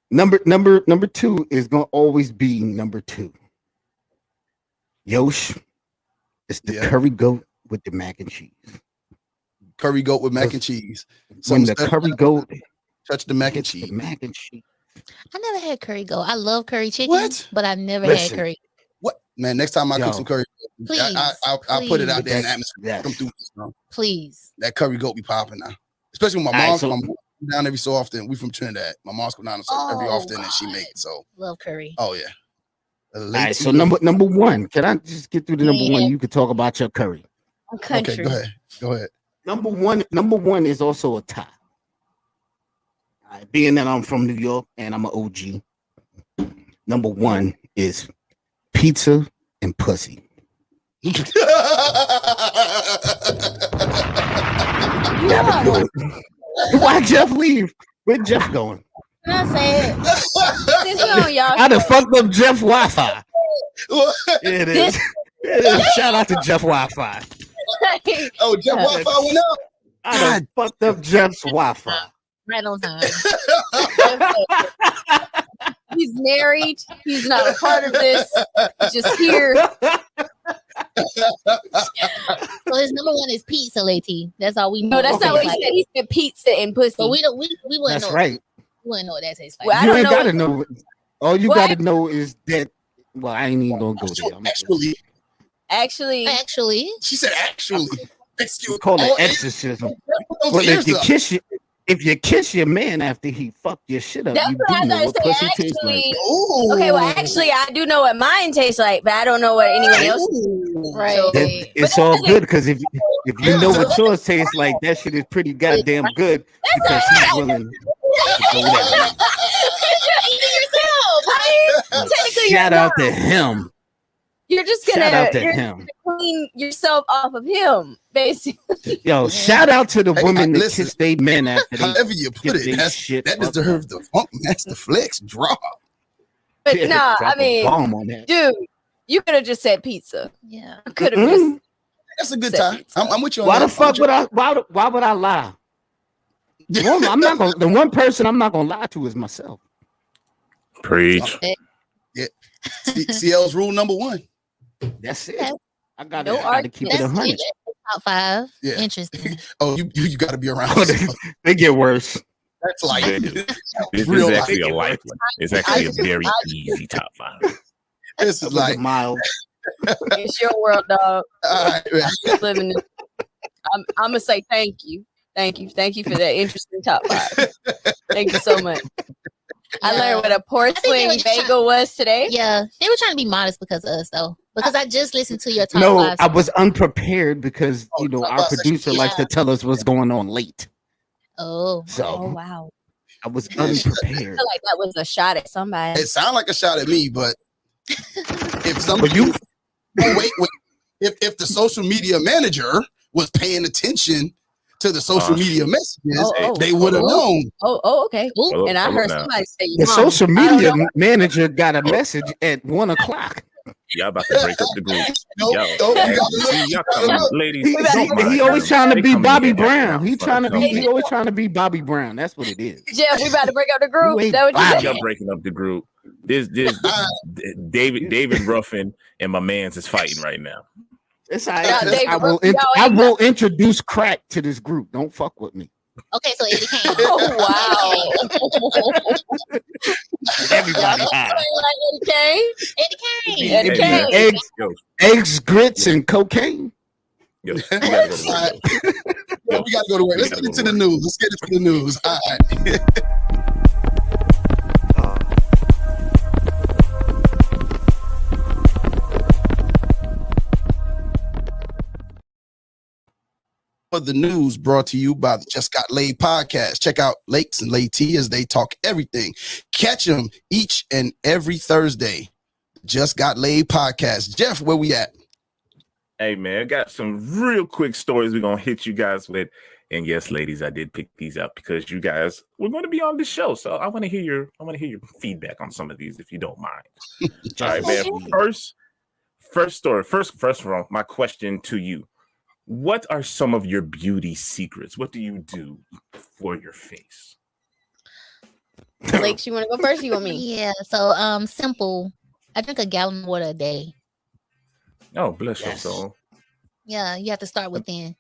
Speaker 2: number 2 is gonna always be number 2. Yosh, it's the curry goat with the mac and cheese.
Speaker 1: Curry goat with mac and cheese. So
Speaker 2: when the curry goat
Speaker 1: touch the mac and cheese.
Speaker 2: The mac and cheese.
Speaker 5: I never had curry goat. I love curry chicken,
Speaker 1: What?
Speaker 5: but I've never had curry.
Speaker 1: What, man? Next time I cook some curry,
Speaker 5: please,
Speaker 1: I'll put it out there in the atmosphere.
Speaker 2: Yes.
Speaker 1: Come through this, bro.
Speaker 5: Please.
Speaker 1: That curry goat be popping now, especially when my mom's down every so often. We from Trinidad. My mom's come down every often, and she make it. So
Speaker 5: love curry.
Speaker 1: Oh yeah.
Speaker 2: All right, so number 1. Can I just get through the number 1? You could talk about your curry.
Speaker 1: Okay, go ahead.
Speaker 2: Number one is also a tie. Being that I'm from New York and I'm an OG, number 1 is pizza and pussy. Why Jeff leave? Where'd Jeff going?
Speaker 4: Can I say it?
Speaker 2: I done fucked up Jeff Wi-Fi. It is. Shout out to Jeff Wi-Fi.
Speaker 1: Oh, Jeff Wi-Fi went up.
Speaker 2: I done fucked up Jeff's Wi-Fi.
Speaker 5: Right on time.
Speaker 4: He's married. He's not a part of this. He's just here.
Speaker 5: So his number 1 is pizza, Lay T. That's all we know.
Speaker 4: No, that's not what he said. He said pizza and pussy.
Speaker 5: But we wouldn't
Speaker 2: That's
Speaker 5: know.
Speaker 2: right.
Speaker 5: We wouldn't know what that tastes like.
Speaker 4: Well,
Speaker 2: You ain't gotta know. All you gotta know is that. Well, I ain't even gonna go there.
Speaker 5: Actually,
Speaker 1: she said actually. Excuse.
Speaker 2: Call it exorcism. But if you kiss your man after he fucked your shit up,
Speaker 4: that's
Speaker 2: you
Speaker 4: what
Speaker 2: do
Speaker 4: I
Speaker 2: know
Speaker 4: was
Speaker 2: what
Speaker 4: gonna
Speaker 2: pussy
Speaker 4: say.
Speaker 2: tastes like.
Speaker 4: Okay, well, actually, I do know what mine tastes like, but I don't know what anyone else.
Speaker 5: Right.
Speaker 4: So,
Speaker 2: It's all good because if you know what yours tastes like, that shit is pretty goddamn good because he's willing to go there. Shout out to him.
Speaker 4: You're just gonna clean yourself off of him, basically.
Speaker 2: Yo, shout out to the women that kiss their men after they
Speaker 1: however you put it. That deserves the Funk Master Flex drop.
Speaker 4: But nah, I mean, dude, you could have just said pizza.
Speaker 5: Yeah,
Speaker 4: could have just.
Speaker 1: That's a good time. I'm with you on
Speaker 2: why
Speaker 1: that.
Speaker 2: The fuck would I? Why would I lie? I'm not gonna. The one person I'm not gonna lie to is myself.
Speaker 3: Preach.
Speaker 1: Yeah. CL's rule number 1.
Speaker 2: That's it. I gotta keep it 100.
Speaker 5: Top 5.
Speaker 1: Yeah.
Speaker 5: Interesting.
Speaker 1: Oh, you gotta be around.
Speaker 2: They get worse.
Speaker 1: That's like
Speaker 3: this is actually a light one. It's actually a very easy top 5.
Speaker 1: This is like
Speaker 2: mild.
Speaker 4: It's your world, dog.
Speaker 1: All right,
Speaker 4: living this. I'm gonna say thank you for that interesting top 5. Thank you so much. I learned what a porcelain bagel was today.
Speaker 5: Yeah, they were trying to be modest because of us, though. Because I just listened to your top 5.
Speaker 2: I was unprepared because our producer likes to tell us what's going on late.
Speaker 5: Oh,
Speaker 4: wow!
Speaker 2: I was unprepared.
Speaker 4: I feel like that was a shot at somebody.
Speaker 1: It sounded like a shot at me, but if somebody, wait, if the social media manager was paying attention to the social media messages, they would have known.
Speaker 4: Okay. And I heard somebody say
Speaker 2: the social media manager got a message at 1:00.
Speaker 3: Y'all about to break up the group. Ladies,
Speaker 2: he always trying to be Bobby Brown. He always trying to be Bobby Brown. That's what it is.
Speaker 4: Jeff, we about to break up the group.
Speaker 3: Y'all breaking up the group. This David Ruffin and my man's is fighting right now.
Speaker 2: It's all right. I will introduce crack to this group. Don't fuck with me.
Speaker 5: Okay, so Eddie Kane.
Speaker 4: Oh wow!
Speaker 2: Everybody high.
Speaker 5: Eddie Kane.
Speaker 2: Eggs, grits, and cocaine.
Speaker 3: Yo,
Speaker 1: we gotta go to work. Let's get into the news. All right. For the news brought to you by the Just Got Laid podcast. Check out Layks Lay T as they talk everything. Catch them each and every Thursday. Just Got Laid podcast. Jeff, where we at?
Speaker 3: Hey man, I got some real quick stories we're gonna hit you guys with. And yes, ladies, I did pick these up because you guys were going to be on the show. So I want to hear your feedback on some of these if you don't mind. All right, man. First story. First of all, my question to you: what are some of your beauty secrets? What do you do for your face?
Speaker 4: Layks, you want to go first? Or you want me?
Speaker 5: Yeah. So simple. I drink a gallon of water a day.
Speaker 3: Oh, bless your soul.
Speaker 5: Yeah, you have to start within.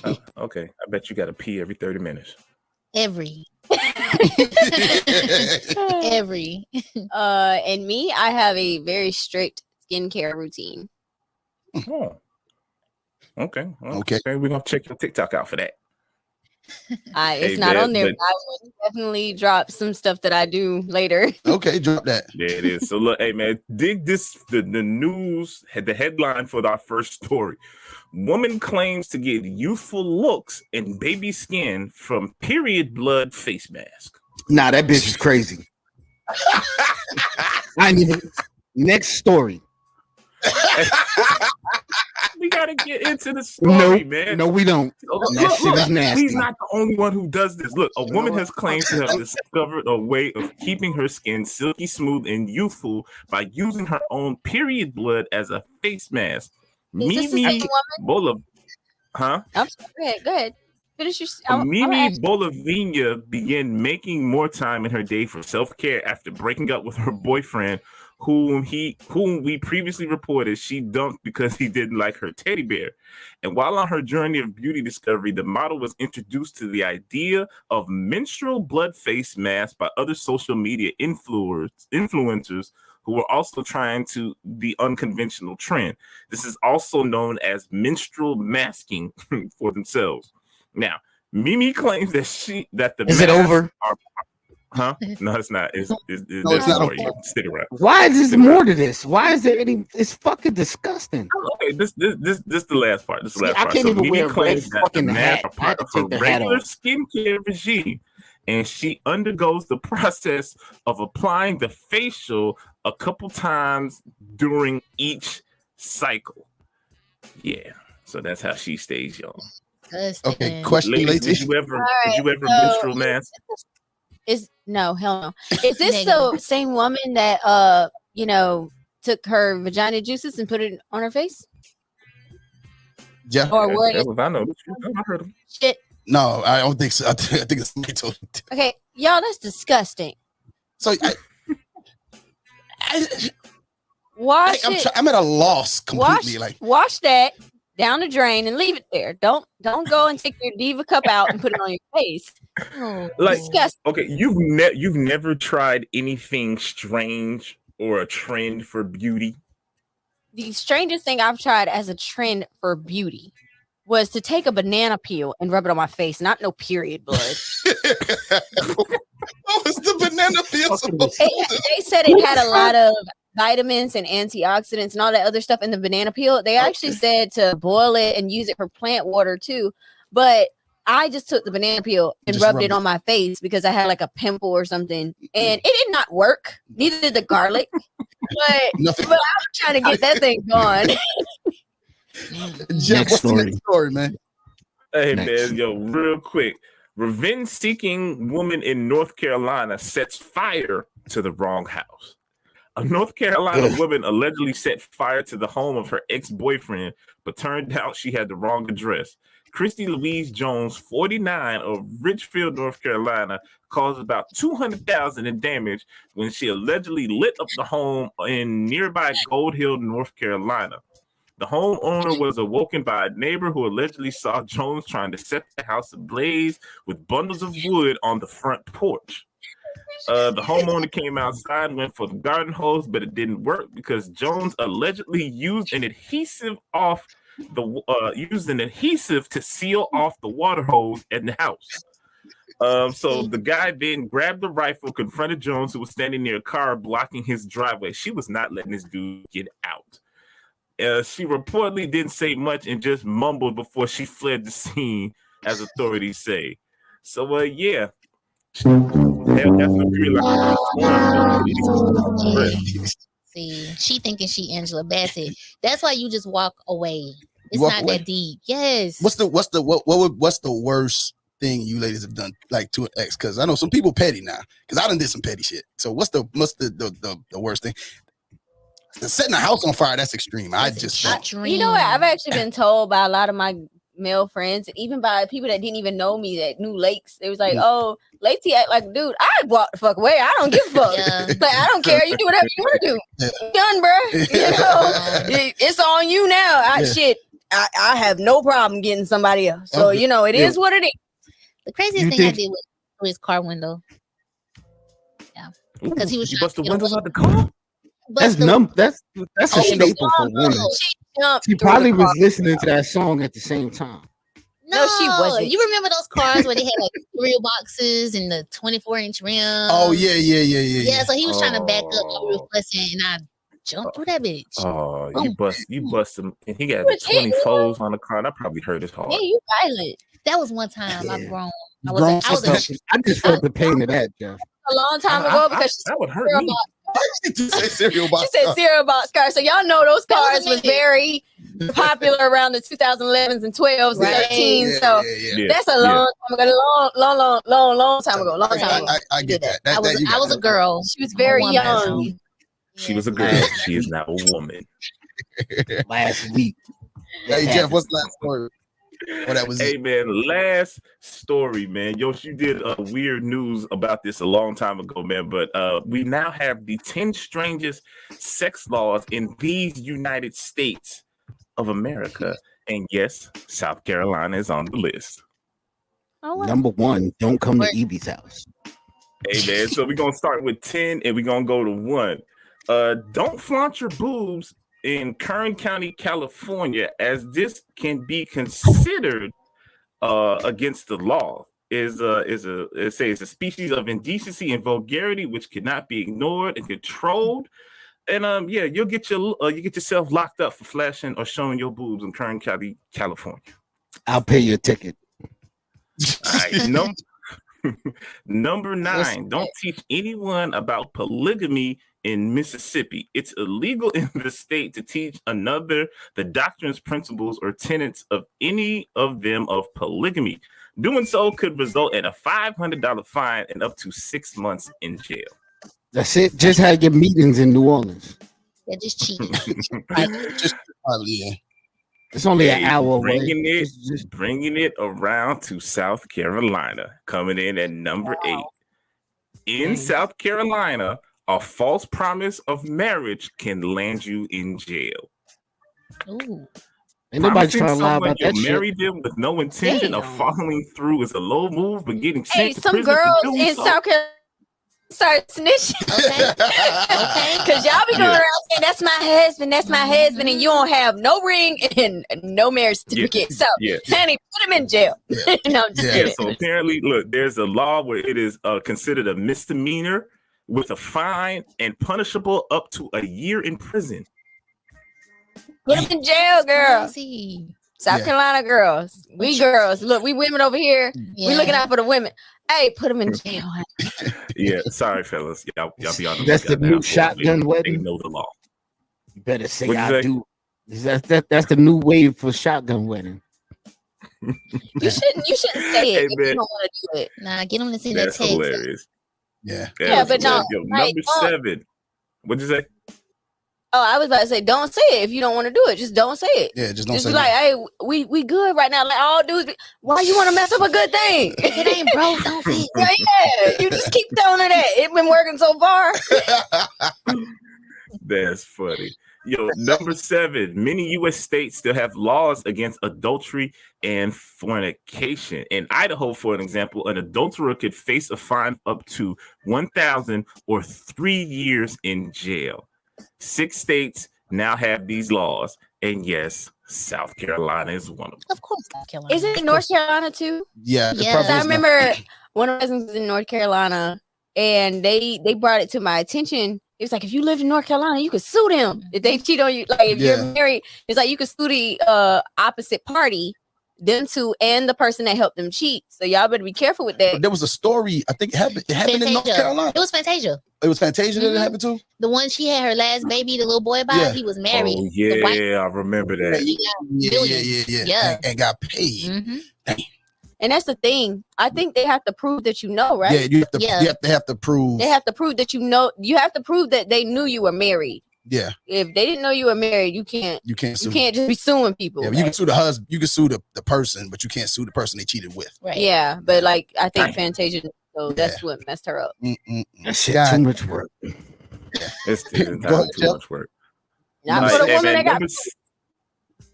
Speaker 3: Oh, okay. I bet you got to pee every 30 minutes.
Speaker 5: Every.
Speaker 4: And me, I have a very strict skincare routine.
Speaker 3: Oh. Okay. We're gonna check your TikTok out for that.
Speaker 4: It's not on there, but I will definitely drop some stuff that I do later.
Speaker 1: Okay, drop that.
Speaker 3: There it is. So look, hey man, dig this. The news had the headline for our first story. Woman claims to get youthful looks and baby skin from period blood face mask.
Speaker 2: Nah, that bitch is crazy. I ain't even. Next story.
Speaker 3: We gotta get into the story, man.
Speaker 2: No, we don't. That shit is nasty.
Speaker 3: He's not the only one who does this. Look, a woman has claimed to have discovered a way of keeping her skin silky smooth and youthful by using her own period blood as a face mask. Mimi Boliv, huh?
Speaker 4: I'm sorry. Go ahead. Finish your.
Speaker 3: Mimi Bolivinia began making more time in her day for self-care after breaking up with her boyfriend, whom we previously reported she dumped because he didn't like her teddy bear. And while on her journey of beauty discovery, the model was introduced to the idea of menstrual blood face masks by other social media influencers who were also trying to the unconventional trend. This is also known as menstrual masking for themselves. Now, Mimi claims that the
Speaker 2: is it over?
Speaker 3: Huh? No, it's not. It's
Speaker 1: not
Speaker 3: over. Stick around.
Speaker 2: Why is there more to this? Why is there any? It's fucking disgusting.
Speaker 3: Okay, this the last part. This is the last part.
Speaker 2: I can't even
Speaker 3: Mimi
Speaker 2: wear
Speaker 3: claims that the masks are
Speaker 2: hat.
Speaker 3: part of her regular skincare regime, and she undergoes the process of applying the facial a couple times during each cycle. Yeah, so that's how she stays young.
Speaker 1: Okay, question.
Speaker 3: Ladies, did you ever menstrual mask?
Speaker 4: No, hell no. Is this the same woman that took her vagina juices and put it on her face?
Speaker 1: Yeah.
Speaker 4: Or what?
Speaker 3: I know. I heard him.
Speaker 4: Shit.
Speaker 1: No, I don't think so. I think it's me too.
Speaker 4: Okay, y'all, that's disgusting.
Speaker 1: So I'm at a loss completely.
Speaker 4: Wash that down the drain and leave it there. Don't go and take your Diva cup out and put it on your face. Disgusting.
Speaker 3: Okay, you've never tried anything strange or a trend for beauty?
Speaker 4: The strangest thing I've tried as a trend for beauty was to take a banana peel and rub it on my face. Not no period blood.
Speaker 1: What was the banana peel supposed to do?
Speaker 4: They said it had a lot of vitamins and antioxidants and all that other stuff in the banana peel. They actually said to boil it and use it for plant water too. But I just took the banana peel and rubbed it on my face because I had like a pimple or something. And it did not work. Neither did the garlic. But I was trying to get that thing gone.
Speaker 1: Jeff, what's the next story, man?
Speaker 3: Hey, man, yo, real quick. Revenge-seeking woman in North Carolina sets fire to the wrong house. A North Carolina woman allegedly set fire to the home of her ex-boyfriend, but turned out she had the wrong address. Christy Louise Jones, 49, of Richfield, North Carolina, caused about $200,000 in damage when she allegedly lit up the home in nearby Gold Hill, North Carolina. The homeowner was awoken by a neighbor who allegedly saw Jones trying to set the house ablaze with bundles of wood on the front porch. The homeowner came outside and went for the garden hose, but it didn't work because Jones allegedly used an adhesive to seal off the water hose in the house. So the guy then grabbed the rifle, confronted Jones, who was standing near a car blocking his driveway. She was not letting this dude get out. She reportedly didn't say much and just mumbled before she fled the scene, as authorities say. So, yeah.
Speaker 5: See, she thinking she Angela Bassett. That's why you just walk away. It's
Speaker 1: walk
Speaker 5: not
Speaker 1: away?
Speaker 5: that deep. Yes.
Speaker 1: What's the worst thing you ladies have done like to an ex? Because I know some people petty now. Because I done did some petty shit. So what's the worst thing? Setting a house on fire, that's extreme.
Speaker 4: You know what? I've actually been told by a lot of my male friends, and even by people that didn't even know me that knew Layks. They was like, "Oh, Lay T act like, dude, I walk the fuck away. I don't give a fuck. Like, I don't care. You do whatever you want to do. Done, bro. You know, it's on you now. I have no problem getting somebody else. So you know, it is what it is.
Speaker 5: The craziest thing I did was through his car window. Yeah, because he was
Speaker 3: you bust the windows out the car.
Speaker 2: That's a staple for women. She probably was listening to that song at the same time.
Speaker 5: No, she wasn't. You remember those cars where they had like cereal boxes and the 24-inch rim?
Speaker 1: Oh yeah.
Speaker 5: Yeah, so he was trying to back up. I was fussing, and I jumped through that bitch.
Speaker 3: Oh, you bust him, and he got 24s on the car. And I probably hurt his heart.
Speaker 4: Yeah, you violent.
Speaker 5: That was one time I've grown.
Speaker 2: I just felt the pain of that, Jeff.
Speaker 4: A long time ago because
Speaker 3: that would hurt me.
Speaker 1: She said cereal box.
Speaker 4: She said cereal box cars. So y'all know those cars was very popular around the 2011s and 12s and 13s. So that's a long time ago. Long time ago. Long time ago.
Speaker 1: I get that.
Speaker 5: I was a girl.
Speaker 4: She was very young.
Speaker 3: She was a girl. She is now a woman.
Speaker 2: Last week.
Speaker 1: Hey Jeff, what's the last story? Oh, that was
Speaker 3: hey man, last story, man. Yosh, you did weird news about this a long time ago, man. But we now have the 10 strangest sex laws in these United States of America. And yes, South Carolina is on the list.
Speaker 2: Number 1, don't come to Evie's house.
Speaker 3: Hey man, so we're gonna start with 10 and we're gonna go to 1. Don't flaunt your boobs in Kern County, California, as this can be considered against the law. It's a species of indecency and vulgarity which cannot be ignored and controlled. And you'll get yourself locked up for flashing or showing your boobs in Kern County, California.
Speaker 2: I'll pay your ticket.
Speaker 3: All right, number 9. Don't teach anyone about polygamy in Mississippi. It's illegal in the state to teach another the doctrines, principles, or tenets of any of them of polygamy. Doing so could result in a $500 fine and up to 6 months in jail.
Speaker 2: That's it. Just had your meetings in New Orleans.
Speaker 5: Yeah, just cheating.
Speaker 2: It's only an hour away.
Speaker 3: Bringing it around to South Carolina, coming in at number 8. In South Carolina, a false promise of marriage can land you in jail.
Speaker 5: Ooh.
Speaker 2: Ain't nobody trying to lie about that shit.
Speaker 3: Marry them with no intention of following through is a low move, but getting sent to
Speaker 4: some
Speaker 3: prison
Speaker 4: girls in South Carolina start snitching. Okay. Because y'all be going around saying that's my husband, and you don't have no ring and no marriage certificate. So honey, put him in jail. No, just kidding.
Speaker 3: So apparently, look, there's a law where it is considered a misdemeanor with a fine and punishable up to a year in prison.
Speaker 4: Put them in jail, girl. South Carolina girls. We girls. Look, we women over here. We looking out for the women. Hey, put them in jail.
Speaker 3: Yeah, sorry, fellas. Y'all be on the
Speaker 2: That's the new shotgun wedding.
Speaker 3: They know the law.
Speaker 2: You better say I do. That's the new wave for shotgun wedding.
Speaker 4: You shouldn't say it if you don't want to do it.
Speaker 5: Nah, get them to see that text.
Speaker 3: That's hilarious.
Speaker 1: Yeah,
Speaker 4: but no.
Speaker 3: Number 7. What'd you say?
Speaker 4: Oh, I was about to say, don't say it if you don't want to do it. Just don't say it.
Speaker 1: Yeah, just don't say
Speaker 4: it. Just be like, hey, we good right now. Like, all dudes, why you want to mess up a good thing?
Speaker 5: It ain't broke, don't fit.
Speaker 4: Yeah, you just keep telling her that. It's been working so far.
Speaker 3: That's funny. Yo, number 7. Many U.S. states still have laws against adultery and fornication. In Idaho, for an example, an adulterer could face a fine up to $1,000 or 3 years in jail. 6 states now have these laws, and yes, South Carolina is one of them.
Speaker 5: Of course, South Carolina.
Speaker 4: Isn't it North Carolina too?
Speaker 1: Yeah.
Speaker 4: I remember one of my cousins was in North Carolina, and they brought it to my attention. It was like, if you lived in North Carolina, you could sue them if they cheat on you. Like if you're married, it's like you could sue the opposite party, them two, and the person that helped them cheat. So y'all better be careful with that.
Speaker 1: There was a story, I think it happened in North Carolina.
Speaker 5: It was Fantasia.
Speaker 1: It was Fantasia that it happened to?
Speaker 5: The one she had her last baby, the little boy by, he was married.
Speaker 3: Oh, yeah, I remember that.
Speaker 1: Yeah. And got paid.
Speaker 5: Mm-hmm.
Speaker 4: And that's the thing. I think they have to prove that you know, right?
Speaker 1: Yeah, you have to prove.
Speaker 4: They have to prove that you know. You have to prove that they knew you were married.
Speaker 1: Yeah.
Speaker 4: If they didn't know you were married, you can't
Speaker 1: sue.
Speaker 4: You can't just be suing people.
Speaker 1: Yeah, you can sue the husband, you can sue the person, but you can't sue the person they cheated with.
Speaker 4: Right. Yeah, but like I think Fantasia, so that's what messed her up.
Speaker 2: That shit too much work.
Speaker 3: It's entirely too much work.
Speaker 4: Not for the woman that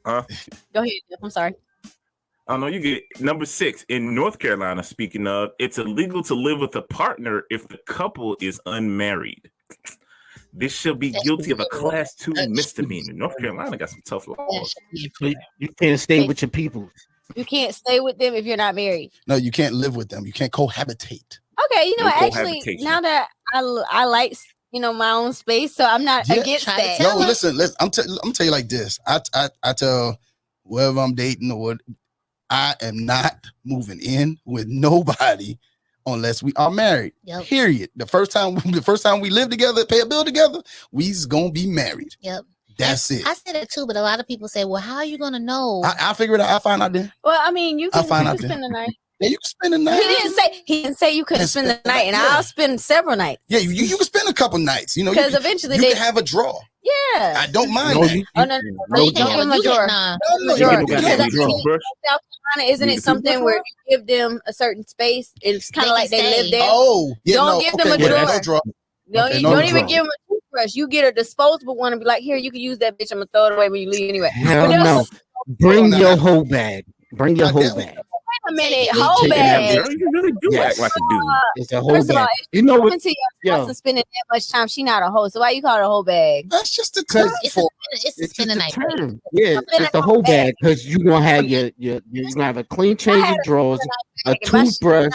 Speaker 4: got. Go ahead, Jeff. I'm sorry.
Speaker 3: I don't know. You get number 6 in North Carolina. Speaking of, it's illegal to live with a partner if the couple is unmarried. This shall be guilty of a class 2 misdemeanor. North Carolina got some tough laws.
Speaker 2: You can't stay with your people.
Speaker 4: You can't stay with them if you're not married.
Speaker 1: No, you can't live with them. You can't cohabitate.
Speaker 4: Okay, you know, actually, now that I like my own space, so I'm not against that.
Speaker 1: No, listen. I'm tell you like this. I tell whoever I'm dating or what, I am not moving in with nobody unless we are married. Yep. Period. The first time we live together, pay a bill together, we's gonna be married.
Speaker 5: Yep.
Speaker 1: That's it.
Speaker 5: I said it too, but a lot of people say, "Well, how are you gonna know?"
Speaker 1: I'll figure it out. I'll find out then.
Speaker 4: Well, I mean, you can spend the night.
Speaker 1: Yeah, you can spend the night.
Speaker 4: He didn't say you couldn't spend the night, and I'll spend several nights.
Speaker 1: Yeah, you can spend a couple nights. You know,
Speaker 4: because eventually
Speaker 1: you can have a draw.
Speaker 4: Yeah,
Speaker 1: I don't mind that.
Speaker 4: No, you can't give them a drawer. South Carolina, isn't it something where you give them a certain space? It's kind of like they live there.
Speaker 1: Oh, yeah,
Speaker 4: don't give them a drawer. Don't even give them a toothbrush. You get a disposable one and be like, here, you can use that bitch. I'm gonna throw it away when you leave anyway.
Speaker 2: Hell no. Bring your whole bag. Bring your whole bag.
Speaker 4: Wait a minute, whole bag.
Speaker 3: You really do act like a dude.
Speaker 2: It's a whole bag. You know what?
Speaker 4: Into your house and spending that much time, she not a hoe. So why you call it a whole bag?
Speaker 1: That's just a term.
Speaker 5: It's a spend a night.
Speaker 2: Yeah, it's the whole bag because you gonna have you're gonna have a clean change of drawers, a toothbrush,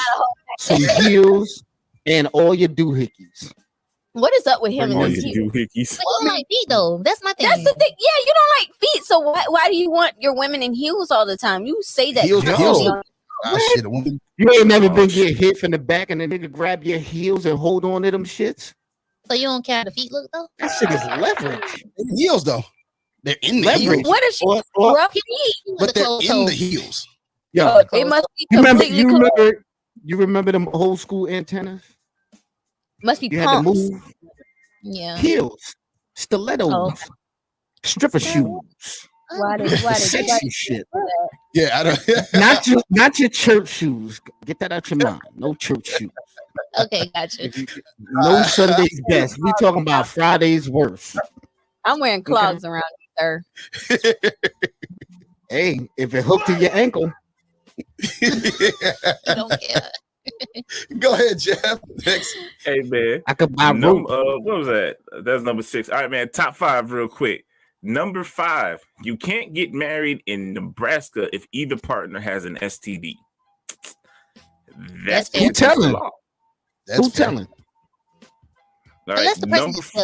Speaker 2: some heels, and all your doohickeys.
Speaker 4: What is up with him and his
Speaker 5: feet? But you don't like feet though. That's my thing.
Speaker 4: That's the thing. Yeah, you don't like feet. So why do you want your women in heels all the time? You say that.
Speaker 1: Heels.
Speaker 2: You ain't never been get hit from the back and the nigga grab your heels and hold on to them shits.
Speaker 5: So you don't care how the feet look though?
Speaker 2: That shit is leverage.
Speaker 1: Heels though. They're in the
Speaker 2: leverage.
Speaker 1: heels.
Speaker 4: What if she rough feet?
Speaker 1: But they're in the heels.
Speaker 2: Yo,
Speaker 4: it must be completely
Speaker 2: you remember them old school antennas?
Speaker 4: Must be
Speaker 2: you
Speaker 4: pumps.
Speaker 2: Had to move.
Speaker 5: Yeah.
Speaker 2: Heels, stilettos, stripper shoes.
Speaker 4: Why did
Speaker 2: sexy shit?
Speaker 1: Yeah, I don't.
Speaker 2: not your church shoes. Get that out your mind. No church shoes.
Speaker 5: Okay, gotcha.
Speaker 2: No Sunday's best. We talking about Friday's worst.
Speaker 4: I'm wearing clogs around here, sir.
Speaker 2: Hey, if it hooked to your ankle.
Speaker 5: You don't care.
Speaker 1: Go ahead, Jeff. Next.
Speaker 3: Hey man,
Speaker 2: I could buy
Speaker 3: what was that? That's number 6. All right, man. Top 5 real quick. Number 5, you can't get married in Nebraska if either partner has an STD. That's
Speaker 2: who telling? Who telling?
Speaker 3: All right, number 4.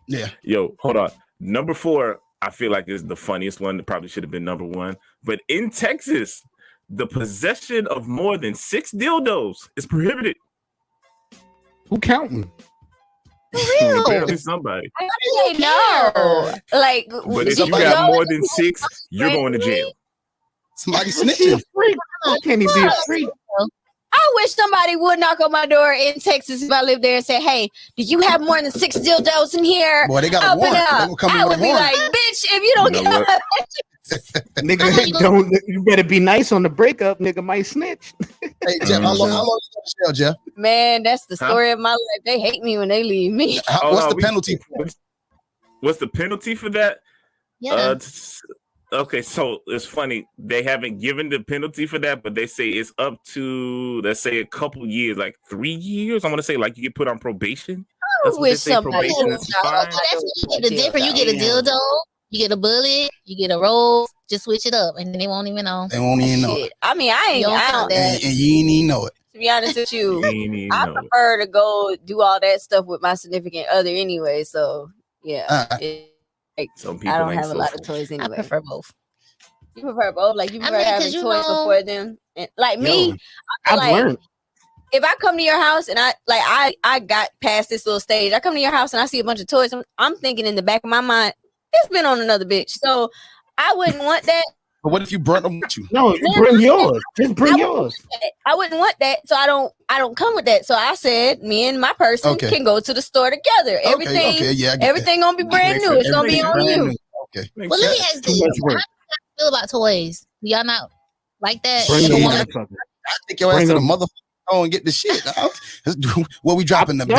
Speaker 1: Yeah.
Speaker 3: Yo, hold on. Number 4, I feel like is the funniest one. That probably should have been number 1. But in Texas, the possession of more than 6 dildos is prohibited.
Speaker 2: Who counting?
Speaker 3: Apparently somebody.
Speaker 4: I didn't know. Like,
Speaker 3: but if you got more than 6, you're going to jail.
Speaker 1: Somebody snitching.
Speaker 2: How can he be a freak?
Speaker 4: I wish somebody would knock on my door in Texas if I lived there and say, "Hey, do you have more than 6 dildos in here?"
Speaker 1: Boy, they got a warrant.
Speaker 4: I would be like, "Bitch, if you don't get
Speaker 2: nigga, don't you better be nice on the breakup. Nigga might snitch."
Speaker 1: Hey, Jeff, how long you in jail, Jeff?
Speaker 4: Man, that's the story of my life. They hate me when they leave me.
Speaker 1: What's the penalty?
Speaker 3: What's the penalty for that?
Speaker 5: Yeah.
Speaker 3: Okay, so it's funny. They haven't given the penalty for that, but they say it's up to, let's say, a couple years, like 3 years. I want to say, like, you get put on probation.
Speaker 4: I wish somebody would.
Speaker 5: The difference, you get a dildo, you get a bullet, you get a rose. Just switch it up, and then they won't even know.
Speaker 1: They won't even know it.
Speaker 4: I mean, I don't.
Speaker 1: And you ain't even know it.
Speaker 4: To be honest with you, I prefer to go do all that stuff with my significant other anyway. So yeah.
Speaker 3: Some people
Speaker 4: I don't have a lot of toys anyway.
Speaker 5: I prefer both.
Speaker 4: You prefer both? Like you prefer having toys before them? And like me,
Speaker 2: I've learned.
Speaker 4: If I come to your house and I got past this little stage, I come to your house and I see a bunch of toys. I'm thinking in the back of my mind, it's been on another bitch. So I wouldn't want that.
Speaker 1: But what if you burnt them with you?
Speaker 2: No, bring yours. Just bring yours.
Speaker 4: I wouldn't want that, so I don't come with that. So I said, me and my person can go to the store together. Everything gonna be brand new. It's gonna be on you.
Speaker 1: Okay.
Speaker 5: Well, let me ask this: how do you feel about toys? Do y'all not like that?
Speaker 1: I think your ass to the motherfucker and get the shit. What we dropping them?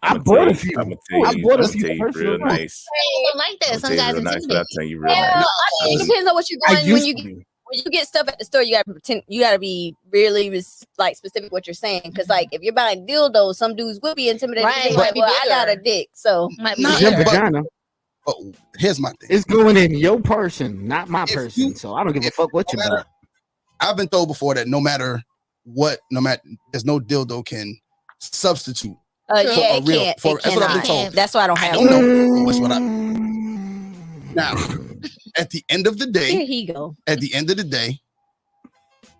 Speaker 3: I bought a few. I bought a few real nice.
Speaker 5: I like that. Some guys
Speaker 3: I'll tell you real nice.
Speaker 4: I think it depends on what you're going. When you get stuff at the store, you gotta pretend. You gotta be really like specific what you're saying. Because like if you're buying dildos, some dudes will be intimidated. Right. Like, well, I got a dick, so
Speaker 2: might be your vagina.
Speaker 1: Oh, here's my thing.
Speaker 2: It's going in your person, not my person. So I don't give a fuck what you do.
Speaker 1: I've been told before that no matter what, there's no dildo can substitute.
Speaker 4: Yeah, it can't.
Speaker 1: That's what I've been told.
Speaker 4: That's why I don't have.
Speaker 1: I don't know. That's what I. Now, at the end of the day,
Speaker 4: here he go.
Speaker 1: At the end of the day,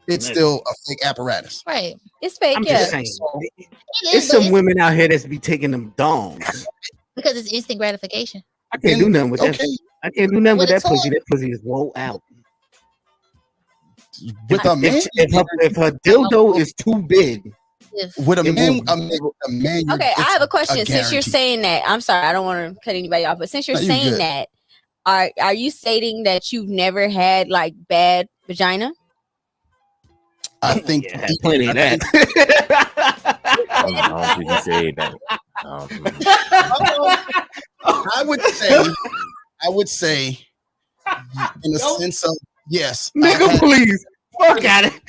Speaker 1: it's still a fake apparatus.
Speaker 5: Right.
Speaker 4: It's fake.
Speaker 2: I'm just saying. There's some women out here that's be taking them dongs
Speaker 5: because it's instant gratification.
Speaker 2: I can't do nothing with that. I can't do nothing with that pussy. That pussy is rolled out.
Speaker 1: With a man,
Speaker 2: if her dildo is too big,
Speaker 1: with a man.
Speaker 4: Okay, I have a question. Since you're saying that, I'm sorry, I don't want to cut anybody off, but since you're saying that, are you stating that you've never had like bad vagina?
Speaker 1: I think
Speaker 2: plenty of that.
Speaker 3: I don't think you say that.
Speaker 1: I would say, in a sense of yes,
Speaker 2: nigga, please, fuck at it.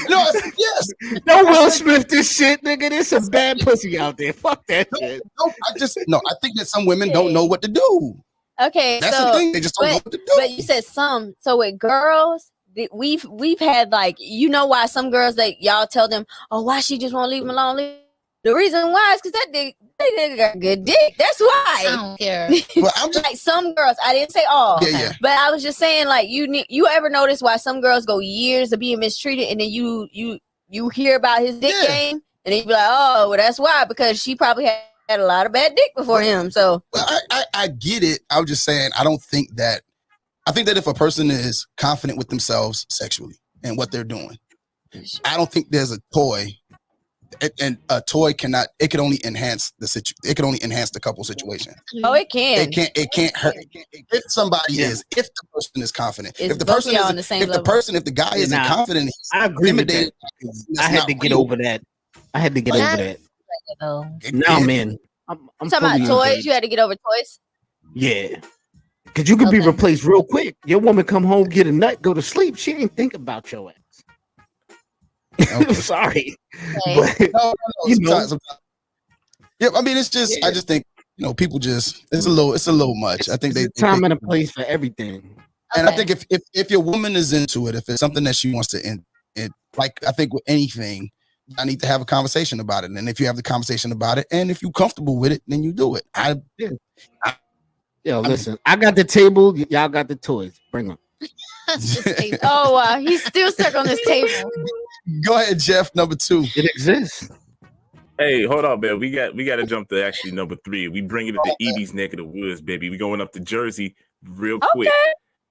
Speaker 1: No, yes.
Speaker 2: No Will Smith this shit, nigga. There's some bad pussy out there. Fuck that shit.
Speaker 1: I think that some women don't know what to do.
Speaker 4: Okay,
Speaker 1: that's the thing. They just don't know what to do.
Speaker 4: But you said some. So with girls, we've had like, you know why some girls that y'all tell them, oh, why she just won't leave him alone? The reason why is because that nigga got good dick. That's why.
Speaker 5: I don't care.
Speaker 1: Well, I'm just
Speaker 4: like some girls. I didn't say all.
Speaker 1: Yeah.
Speaker 4: But I was just saying, like, you ever notice why some girls go years of being mistreated, and then you hear about his dick game, and then you be like, oh, well, that's why, because she probably had a lot of bad dick before him. So
Speaker 1: I get it. I was just saying, I think that if a person is confident with themselves sexually and what they're doing, I don't think there's a toy. And a toy cannot. It can only enhance the situation. It can only enhance the couple situation.
Speaker 4: Oh, it can.
Speaker 1: It can't hurt. If somebody is, if the person is confident, if the person is
Speaker 4: on the same level.
Speaker 1: if the guy isn't confident,
Speaker 2: I agree with that. I had to get over that. Now, man, I'm
Speaker 4: talking about toys. You had to get over toys.
Speaker 2: Yeah, because you can be replaced real quick. Your woman come home, get a nut, go to sleep. She ain't think about your ass. Okay. Sorry, but
Speaker 1: sometimes. Yeah, I mean, it's just. I just think people just. It's a little much. I think they
Speaker 2: time and a place for everything.
Speaker 1: And I think if your woman is into it, if it's something that she wants to end, like I think with anything, I need to have a conversation about it. And if you have the conversation about it, and if you're comfortable with it, then you do it.
Speaker 2: Listen, I got the table. Y'all got the toys. Bring them.
Speaker 4: Oh wow, he's still stuck on this table.
Speaker 1: Go ahead, Jeff. Number 2.
Speaker 2: It exists.
Speaker 3: Hey, hold on, man. We got to jump to actually number 3. We bring it to Edie's neck of the woods, baby. We going up to Jersey real quick.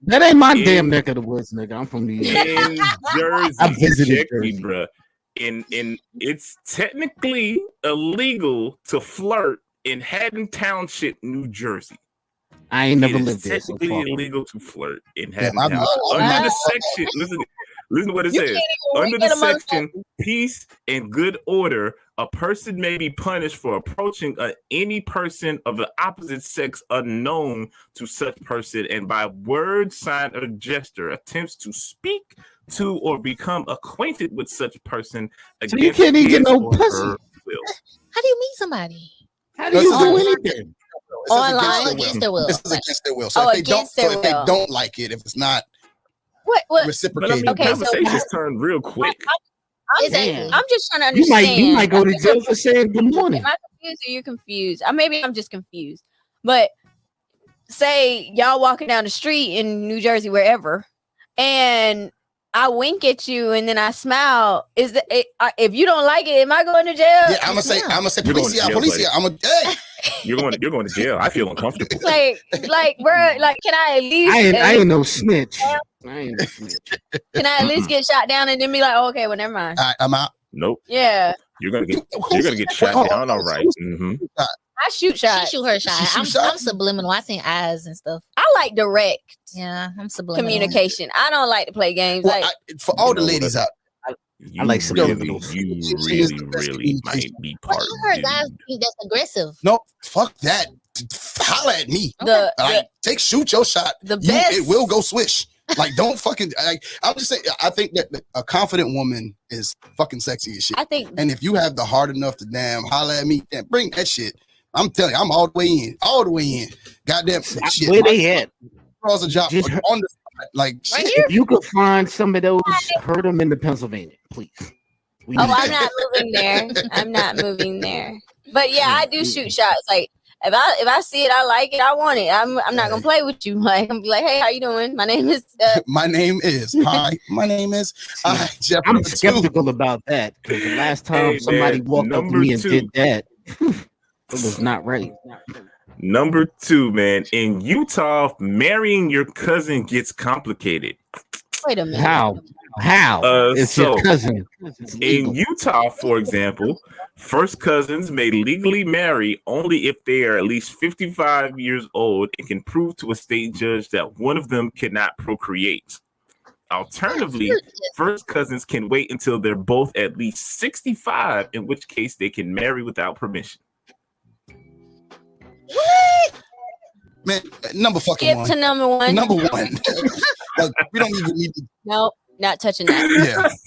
Speaker 2: That ain't my damn neck of the woods, nigga. I'm from New York.
Speaker 3: In Jersey,
Speaker 2: I visited Jersey,
Speaker 3: bro. And it's technically illegal to flirt in Haddon Township, New Jersey.
Speaker 2: I ain't never lived there.
Speaker 3: It's technically illegal to flirt in Haddon Township. Under the section, listen to what it says. Under the section, peace and good order, a person may be punished for approaching any person of the opposite sex unknown to such person, and by word, sign, or gesture attempts to speak to or become acquainted with such person.
Speaker 2: So you can't even get no pussy.
Speaker 5: How do you meet somebody?
Speaker 2: How do you do anything?
Speaker 5: Online against their will.
Speaker 1: This is against their will. So if they don't like it, if it's not reciprocated,
Speaker 3: okay, conversations turn real quick.
Speaker 4: I'm just trying to understand.
Speaker 2: You might go to jail for saying good morning.
Speaker 4: Am I confused or you're confused? Maybe I'm just confused. But say y'all walking down the street in New Jersey, wherever, and I wink at you and then I smile. If you don't like it, am I going to jail?
Speaker 1: Yeah, I'm gonna say, policia. Hey.
Speaker 3: You're going to jail. I feel uncomfortable.
Speaker 4: Like, bro, like, can I at least?
Speaker 2: I ain't no snitch. I ain't no snitch.
Speaker 4: Can I at least get shot down and then be like, oh, okay, well, never mind.
Speaker 1: I'm out.
Speaker 3: Nope.
Speaker 4: Yeah.
Speaker 3: You're gonna get shot down. All right. Mm-hmm.
Speaker 4: I shoot shots.
Speaker 5: She shoot her shot. I'm subliminal. I seen eyes and stuff.
Speaker 4: I like direct.
Speaker 5: Yeah, I'm subliminal.
Speaker 4: Communication. I don't like to play games.
Speaker 1: Well, for all the ladies out,
Speaker 3: I
Speaker 2: like
Speaker 3: subliminal. You really might be part of
Speaker 5: I heard guys think that's aggressive.
Speaker 1: No, fuck that. Holla at me. Shoot your shot. It will go swish. Like, don't fucking. I'm just saying. I think that a confident woman is fucking sexy as shit.
Speaker 4: I think,
Speaker 1: and if you have the heart enough to holla at me, then bring that shit. I'm telling you, I'm all the way in. Goddamn shit.
Speaker 2: Where they at?
Speaker 1: A job on the like
Speaker 4: right
Speaker 1: shit.
Speaker 4: here.
Speaker 2: If you could find some of those, hurt them into Pennsylvania, please.
Speaker 4: I'm not moving there. I'm not moving there. But yeah, I do shoot shots. Like, if I see it, I like it, I want it. I'm not gonna play with you. Like, I'm be like, hey, how you doing? My name is.
Speaker 1: My name is. Jeff.
Speaker 2: I'm skeptical about that because the last time somebody walked up to me and did that, it was not right.
Speaker 3: Number 2, man. In Utah, marrying your cousin gets complicated.
Speaker 4: Wait a minute.
Speaker 2: How? It's your cousin.
Speaker 3: In Utah, for example, first cousins may legally marry only if they are at least 55 years old and can prove to a state judge that one of them cannot procreate. Alternatively, first cousins can wait until they're both at least 65, in which case they can marry without permission.
Speaker 4: What?
Speaker 1: Man, number fucking
Speaker 4: Skip
Speaker 1: one.
Speaker 4: to number one.
Speaker 1: Number one. Like, we don't even need to.
Speaker 4: Nope, not touching that.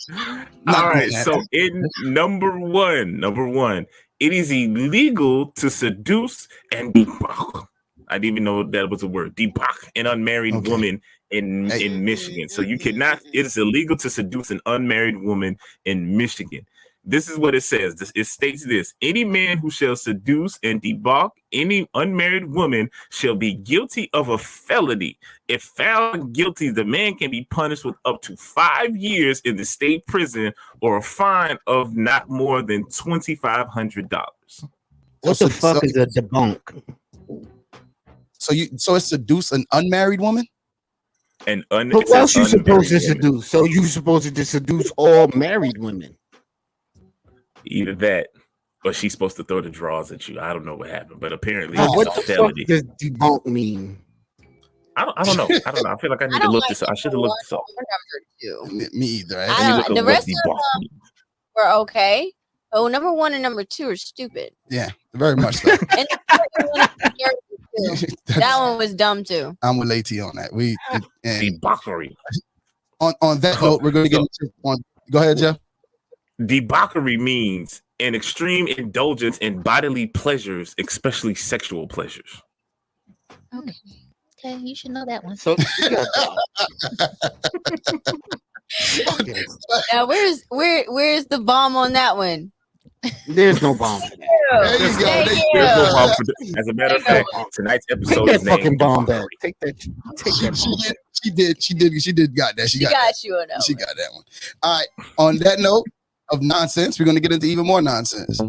Speaker 1: Yeah.
Speaker 3: All right. So in number one, it is illegal to seduce and debauch. I didn't even know that was a word. Debauch an unmarried woman in Michigan. So you cannot. It is illegal to seduce an unmarried woman in Michigan. This is what it says. It states this: any man who shall seduce and debauch any unmarried woman shall be guilty of a felony. If found guilty, the man can be punished with up to 5 years in the state prison or a fine of not more than $2,500.
Speaker 2: What the fuck is a debunk?
Speaker 1: So it's seduce an unmarried woman?
Speaker 2: But what else you supposed to seduce? So you supposed to just seduce all married women?
Speaker 3: Either that, or she's supposed to throw the drawers at you. I don't know what happened, but apparently
Speaker 2: what
Speaker 3: it's a
Speaker 2: the
Speaker 3: felony.
Speaker 2: fuck does debunk mean?
Speaker 3: I don't know. I feel like I need to look this up. I should have looked this up.
Speaker 1: Me either.
Speaker 4: The rest of them were okay. Oh, number 1 and number 2 are stupid.
Speaker 1: Yeah, very much so.
Speaker 4: And that one was dumb too.
Speaker 1: I'm with Lay T on that.
Speaker 3: Debauchery.
Speaker 1: On that note, we're going to get into one. Go ahead, Jeff.
Speaker 3: Debauchery means an extreme indulgence in bodily pleasures, especially sexual pleasures.
Speaker 5: Okay, you should know that one.
Speaker 2: So
Speaker 4: now where's the bomb on that one?
Speaker 2: There's no bomb.
Speaker 1: There you go.
Speaker 3: There's no bomb for this. As a matter of fact, tonight's episode
Speaker 2: Take
Speaker 3: is
Speaker 2: that fucking
Speaker 3: named
Speaker 2: bomb back.
Speaker 3: Debauchery.
Speaker 2: Take that. Take that.
Speaker 1: She did got that. She got
Speaker 4: you on that.
Speaker 1: She got that one. All right. On that note of nonsense, we're going to get into even more nonsense.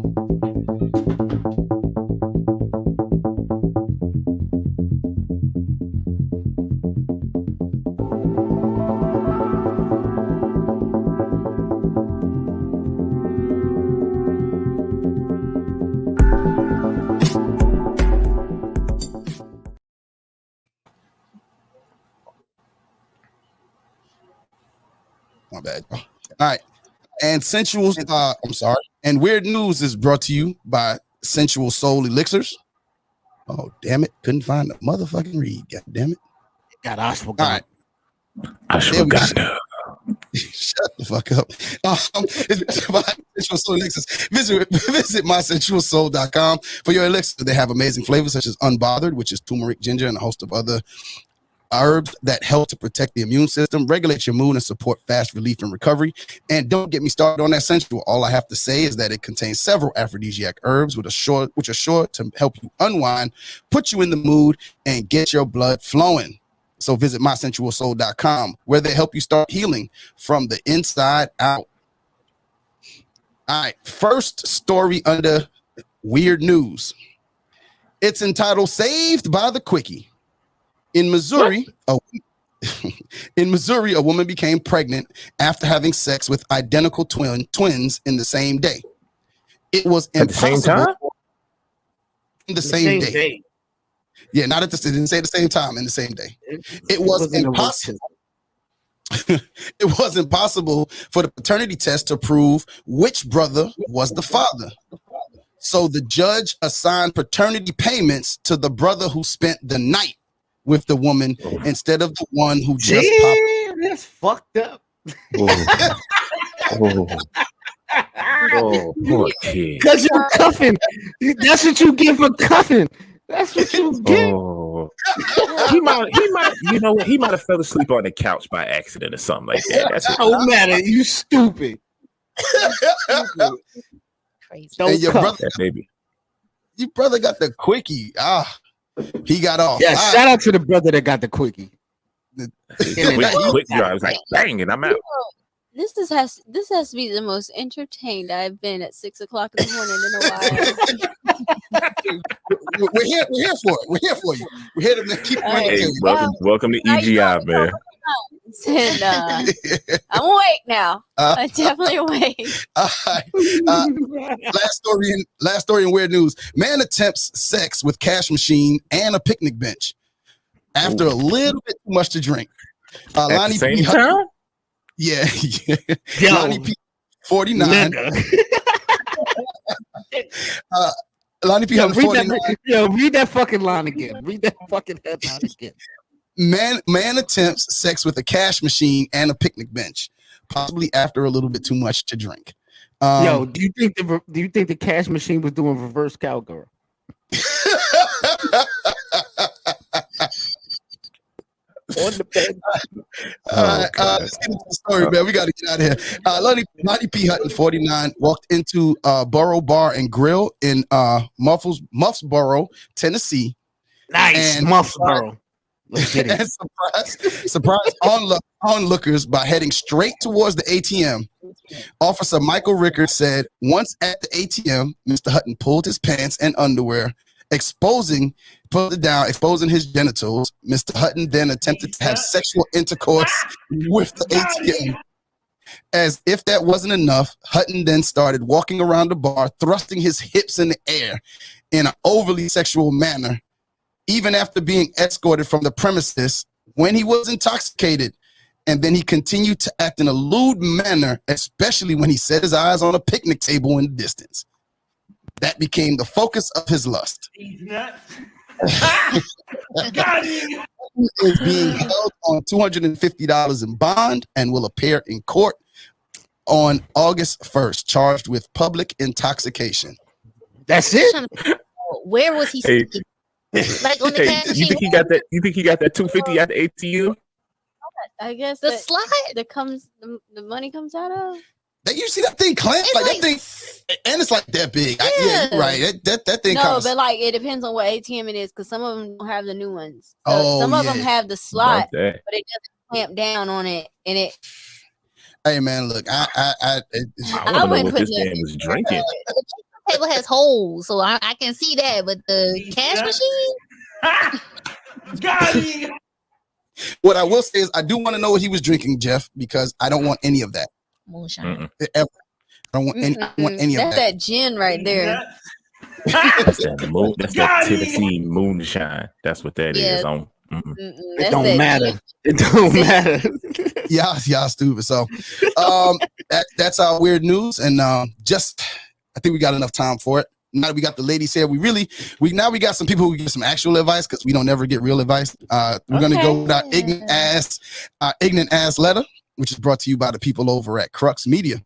Speaker 1: My bad. All right. And And Weird News is brought to you by Sensual Soul Elixirs. Oh, damn it. Couldn't find the motherfucking read. God damn it.
Speaker 2: Got ashwagandha.
Speaker 1: All right.
Speaker 3: Ashwagandha.
Speaker 1: Shut the fuck up. It's by Sensual Soul Elixirs. Visit mysensualsoul.com for your elixir. They have amazing flavors such as Unbothered, which is turmeric, ginger, and a host of other herbs that help to protect the immune system, regulate your mood, and support fast relief and recovery. And don't get me started on that sensual. All I have to say is that it contains several aphrodisiac herbs which are sure to help you unwind, put you in the mood, and get your blood flowing. So visit mysensualsoul.com, where they help you start healing from the inside out. All right, first story under weird news. It's entitled "Saved by the Quickie." In Missouri, a woman became pregnant after having sex with identical twins in the same day. It was
Speaker 3: At the same time?
Speaker 1: In the same day. Yeah, not at the it didn't say the same time, in the same day. It was impossible. It was impossible for the paternity test to prove which brother was the father. So the judge assigned paternity payments to the brother who spent the night with the woman instead of the one who just popped.
Speaker 2: That's fucked up.
Speaker 3: Oh, poor kid.
Speaker 2: Because you're cuffing. That's what you get for cuffing. That's what you get.
Speaker 3: Oh. He might, you know what? He might have fell asleep on the couch by accident or something like that. That's it.
Speaker 2: No matter. You stupid.
Speaker 5: Crazy.
Speaker 1: And your brother,
Speaker 3: That baby.
Speaker 1: your brother got the quickie. He got off.
Speaker 2: Yeah, shout out to the brother that got the quickie.
Speaker 3: Quick drive. Like, dang it, I'm out.
Speaker 4: This has to be the most entertained I've been at 6 o'clock in the morning in a while.
Speaker 1: We're here for it. We're here for you. We're here to keep
Speaker 3: Hey, welcome to EGI, man.
Speaker 4: And, I'm awake now. I'm definitely awake.
Speaker 1: Last story in weird news. Man attempts sex with cash machine and a picnic bench after a little bit too much to drink.
Speaker 3: At
Speaker 1: Lonnie
Speaker 3: the same
Speaker 1: P.
Speaker 3: time?
Speaker 1: Yeah.
Speaker 2: Yo,
Speaker 1: Lonnie P. 49. Lonnie P.
Speaker 2: Yo,
Speaker 1: 49.
Speaker 2: read that fucking line again. Read that fucking headline again.
Speaker 1: Man attempts sex with a cash machine and a picnic bench, possibly after a little bit too much to drink.
Speaker 2: Yo, do you think the cash machine was doing reverse cowgirl? On the bed.
Speaker 1: Let's get into the story, man. We got to get out of here. Lonnie P. Hutton, 49, walked into Borough Bar and Grill in Muffsboro, Tennessee.
Speaker 2: Nice, Muffsboro. Let's get it.
Speaker 1: And surprised onlookers by heading straight towards the ATM. Officer Michael Rickard said once at the ATM, Mr. Hutton pulled his pants and underwear, exposing his genitals. Mr. Hutton then attempted to have sexual intercourse with the ATM. As if that wasn't enough, Hutton then started walking around the bar, thrusting his hips in the air in an overly sexual manner, even after being escorted from the premises when he was intoxicated. And then he continued to act in a lewd manner, especially when he set his eyes on a picnic table in the distance. That became the focus of his lust.
Speaker 6: He's nuts.
Speaker 1: Is being held on $250 in bond and will appear in court on August 1st, charged with public intoxication.
Speaker 2: That's it.
Speaker 5: Where was he?
Speaker 3: Hey.
Speaker 5: Like on the cash
Speaker 3: You
Speaker 5: machine?
Speaker 3: think he got that? You think he got that 250 at the ATM?
Speaker 4: I guess
Speaker 5: The
Speaker 4: that
Speaker 5: slide?
Speaker 4: the money comes out of.
Speaker 1: You see that thing clamped? Like that thing, and it's like that big. Yeah, you're right. That thing.
Speaker 4: No, but like it depends on what ATM it is, because some of them don't have the new ones. So some of them have the slot, but it doesn't clamp down on it, and it.
Speaker 1: Hey man, look,
Speaker 3: I want to know what this man was drinking.
Speaker 5: The table has holes, so I can see that, but the cash machine?
Speaker 6: Got him.
Speaker 1: What I will say is, I do want to know what he was drinking, Jeff, because I don't want any of that.
Speaker 5: Moonshine.
Speaker 1: Ever. I don't want any. I want any of
Speaker 4: That's that gin right there.
Speaker 3: That's that Tennessee moonshine. That's what that is.
Speaker 2: It don't matter. It don't matter.
Speaker 1: Y'all stupid. So, that's our weird news, and I think we got enough time for it. Now that we got the ladies here, we got some people who give some actual advice, because we don't ever get real advice. We're gonna go with our ignorant ass letter, which is brought to you by the people over at Crux Media.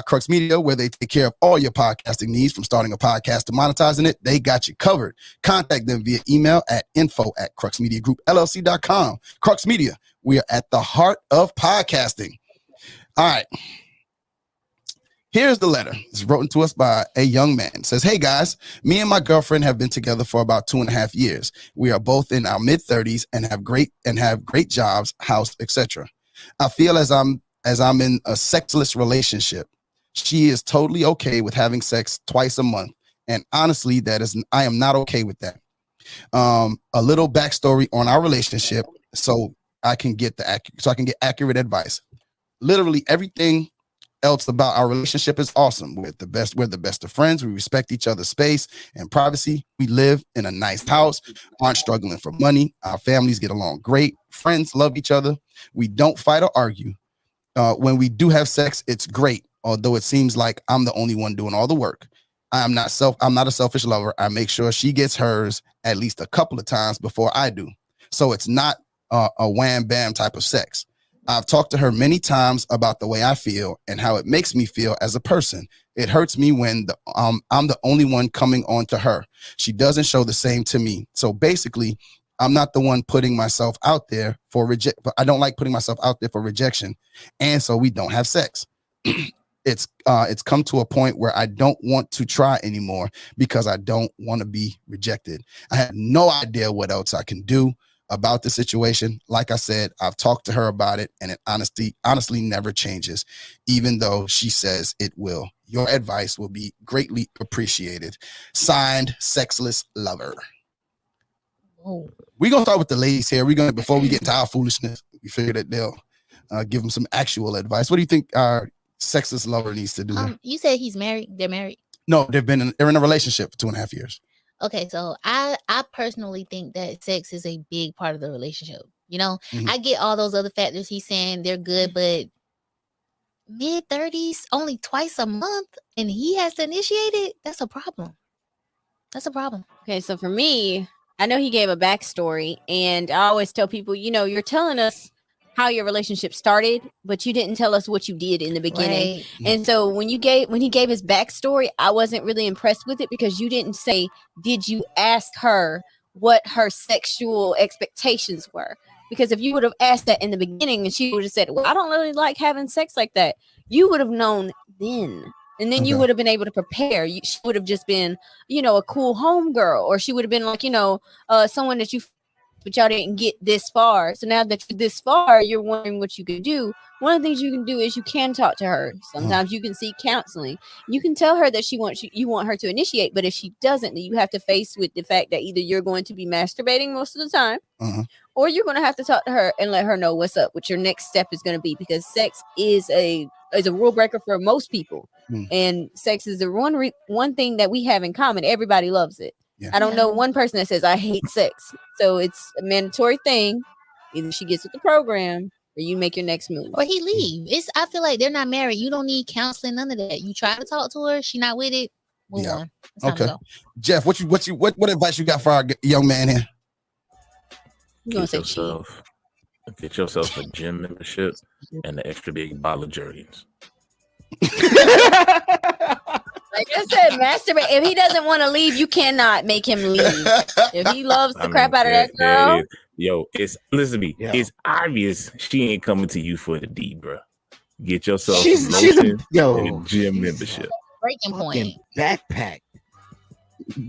Speaker 1: Crux Media, where they take care of all your podcasting needs, from starting a podcast to monetizing it. They got you covered. Contact them via email at info@cruxmediagroupllc.com. Crux Media, we are at the heart of podcasting. All right. Here's the letter. It's written to us by a young man. It says, "Hey guys, me and my girlfriend have been together for about 2.5 years. We are both in our mid-30s and have great jobs, house, etc. I feel as I'm in a sexless relationship. She is totally okay with having sex twice a month, and honestly, I am not okay with that. A little backstory on our relationship, so I can get accurate advice. Literally everything else about our relationship is awesome. We're the best of friends. We respect each other's space and privacy. We live in a nice house, aren't struggling for money. Our families get along great. Friends love each other. We don't fight or argue. When we do have sex, it's great, although it seems like I'm the only one doing all the work. I'm not a selfish lover. I make sure she gets hers at least a couple of times before I do. So it's not a wham bam type of sex. I've talked to her many times about the way I feel and how it makes me feel as a person. It hurts me when I'm the only one coming on to her. She doesn't show the same to me. So basically, I'm not the one putting myself out there for I don't like putting myself out there for rejection. And so we don't have sex. It's come to a point where I don't want to try anymore because I don't want to be rejected. I have no idea what else I can do about the situation. Like I said, I've talked to her about it, and it honestly never changes, even though she says it will. Your advice will be greatly appreciated. Signed, Sexless Lover."
Speaker 5: Oh.
Speaker 1: We're gonna start with the ladies here. Before we get into our foolishness, we figure that they'll give them some actual advice. What do you think our sexless lover needs to do?
Speaker 5: You said he's married. They're married.
Speaker 1: No, they're in a relationship for 2.5 years.
Speaker 5: Okay, so I personally think that sex is a big part of the relationship. You know, I get all those other factors he's saying they're good, but mid-30s, only twice a month, and he has to initiate it. That's a problem.
Speaker 4: Okay, so for me, I know he gave a backstory, and I always tell people, you're telling us how your relationship started, but you didn't tell us what you did in the beginning. Right. And so when he gave his backstory, I wasn't really impressed with it because you didn't say, did you ask her what her sexual expectations were? Because if you would have asked that in the beginning and she would have said, well, I don't really like having sex like that, you would have known then. And then you would have been able to prepare. She would have just been, a cool home girl, or she would have been like, someone that you, but y'all didn't get this far. So now that you're this far, you're wondering what you can do. One of the things you can do is you can talk to her. Sometimes you can seek counseling. You can tell her that you want her to initiate, but if she doesn't, then you have to face with the fact that either you're going to be masturbating most of the time, or you're going to have to talk to her and let her know what's up, what your next step is going to be, because sex is a rule breaker for most people. And sex is the one thing that we have in common. Everybody loves it. Yeah. I don't know one person that says I hate sex. So it's a mandatory thing. Either she gets with the program or you make your next move.
Speaker 5: Or he leave. I feel like they're not married. You don't need counseling, none of that. You try to talk to her, she not with it. Move on.
Speaker 1: Okay. Jeff, what advice you got for our young man here?
Speaker 3: Get yourself a gym membership and an extra big bottle of Jergens.
Speaker 4: Like I said, masturbate. If he doesn't want to leave, you cannot make him leave. If he loves the crap out of that girl,
Speaker 3: it's obvious she ain't coming to you for the D, bro. Get yourself a gym membership.
Speaker 5: Breaking point.
Speaker 2: Backpack.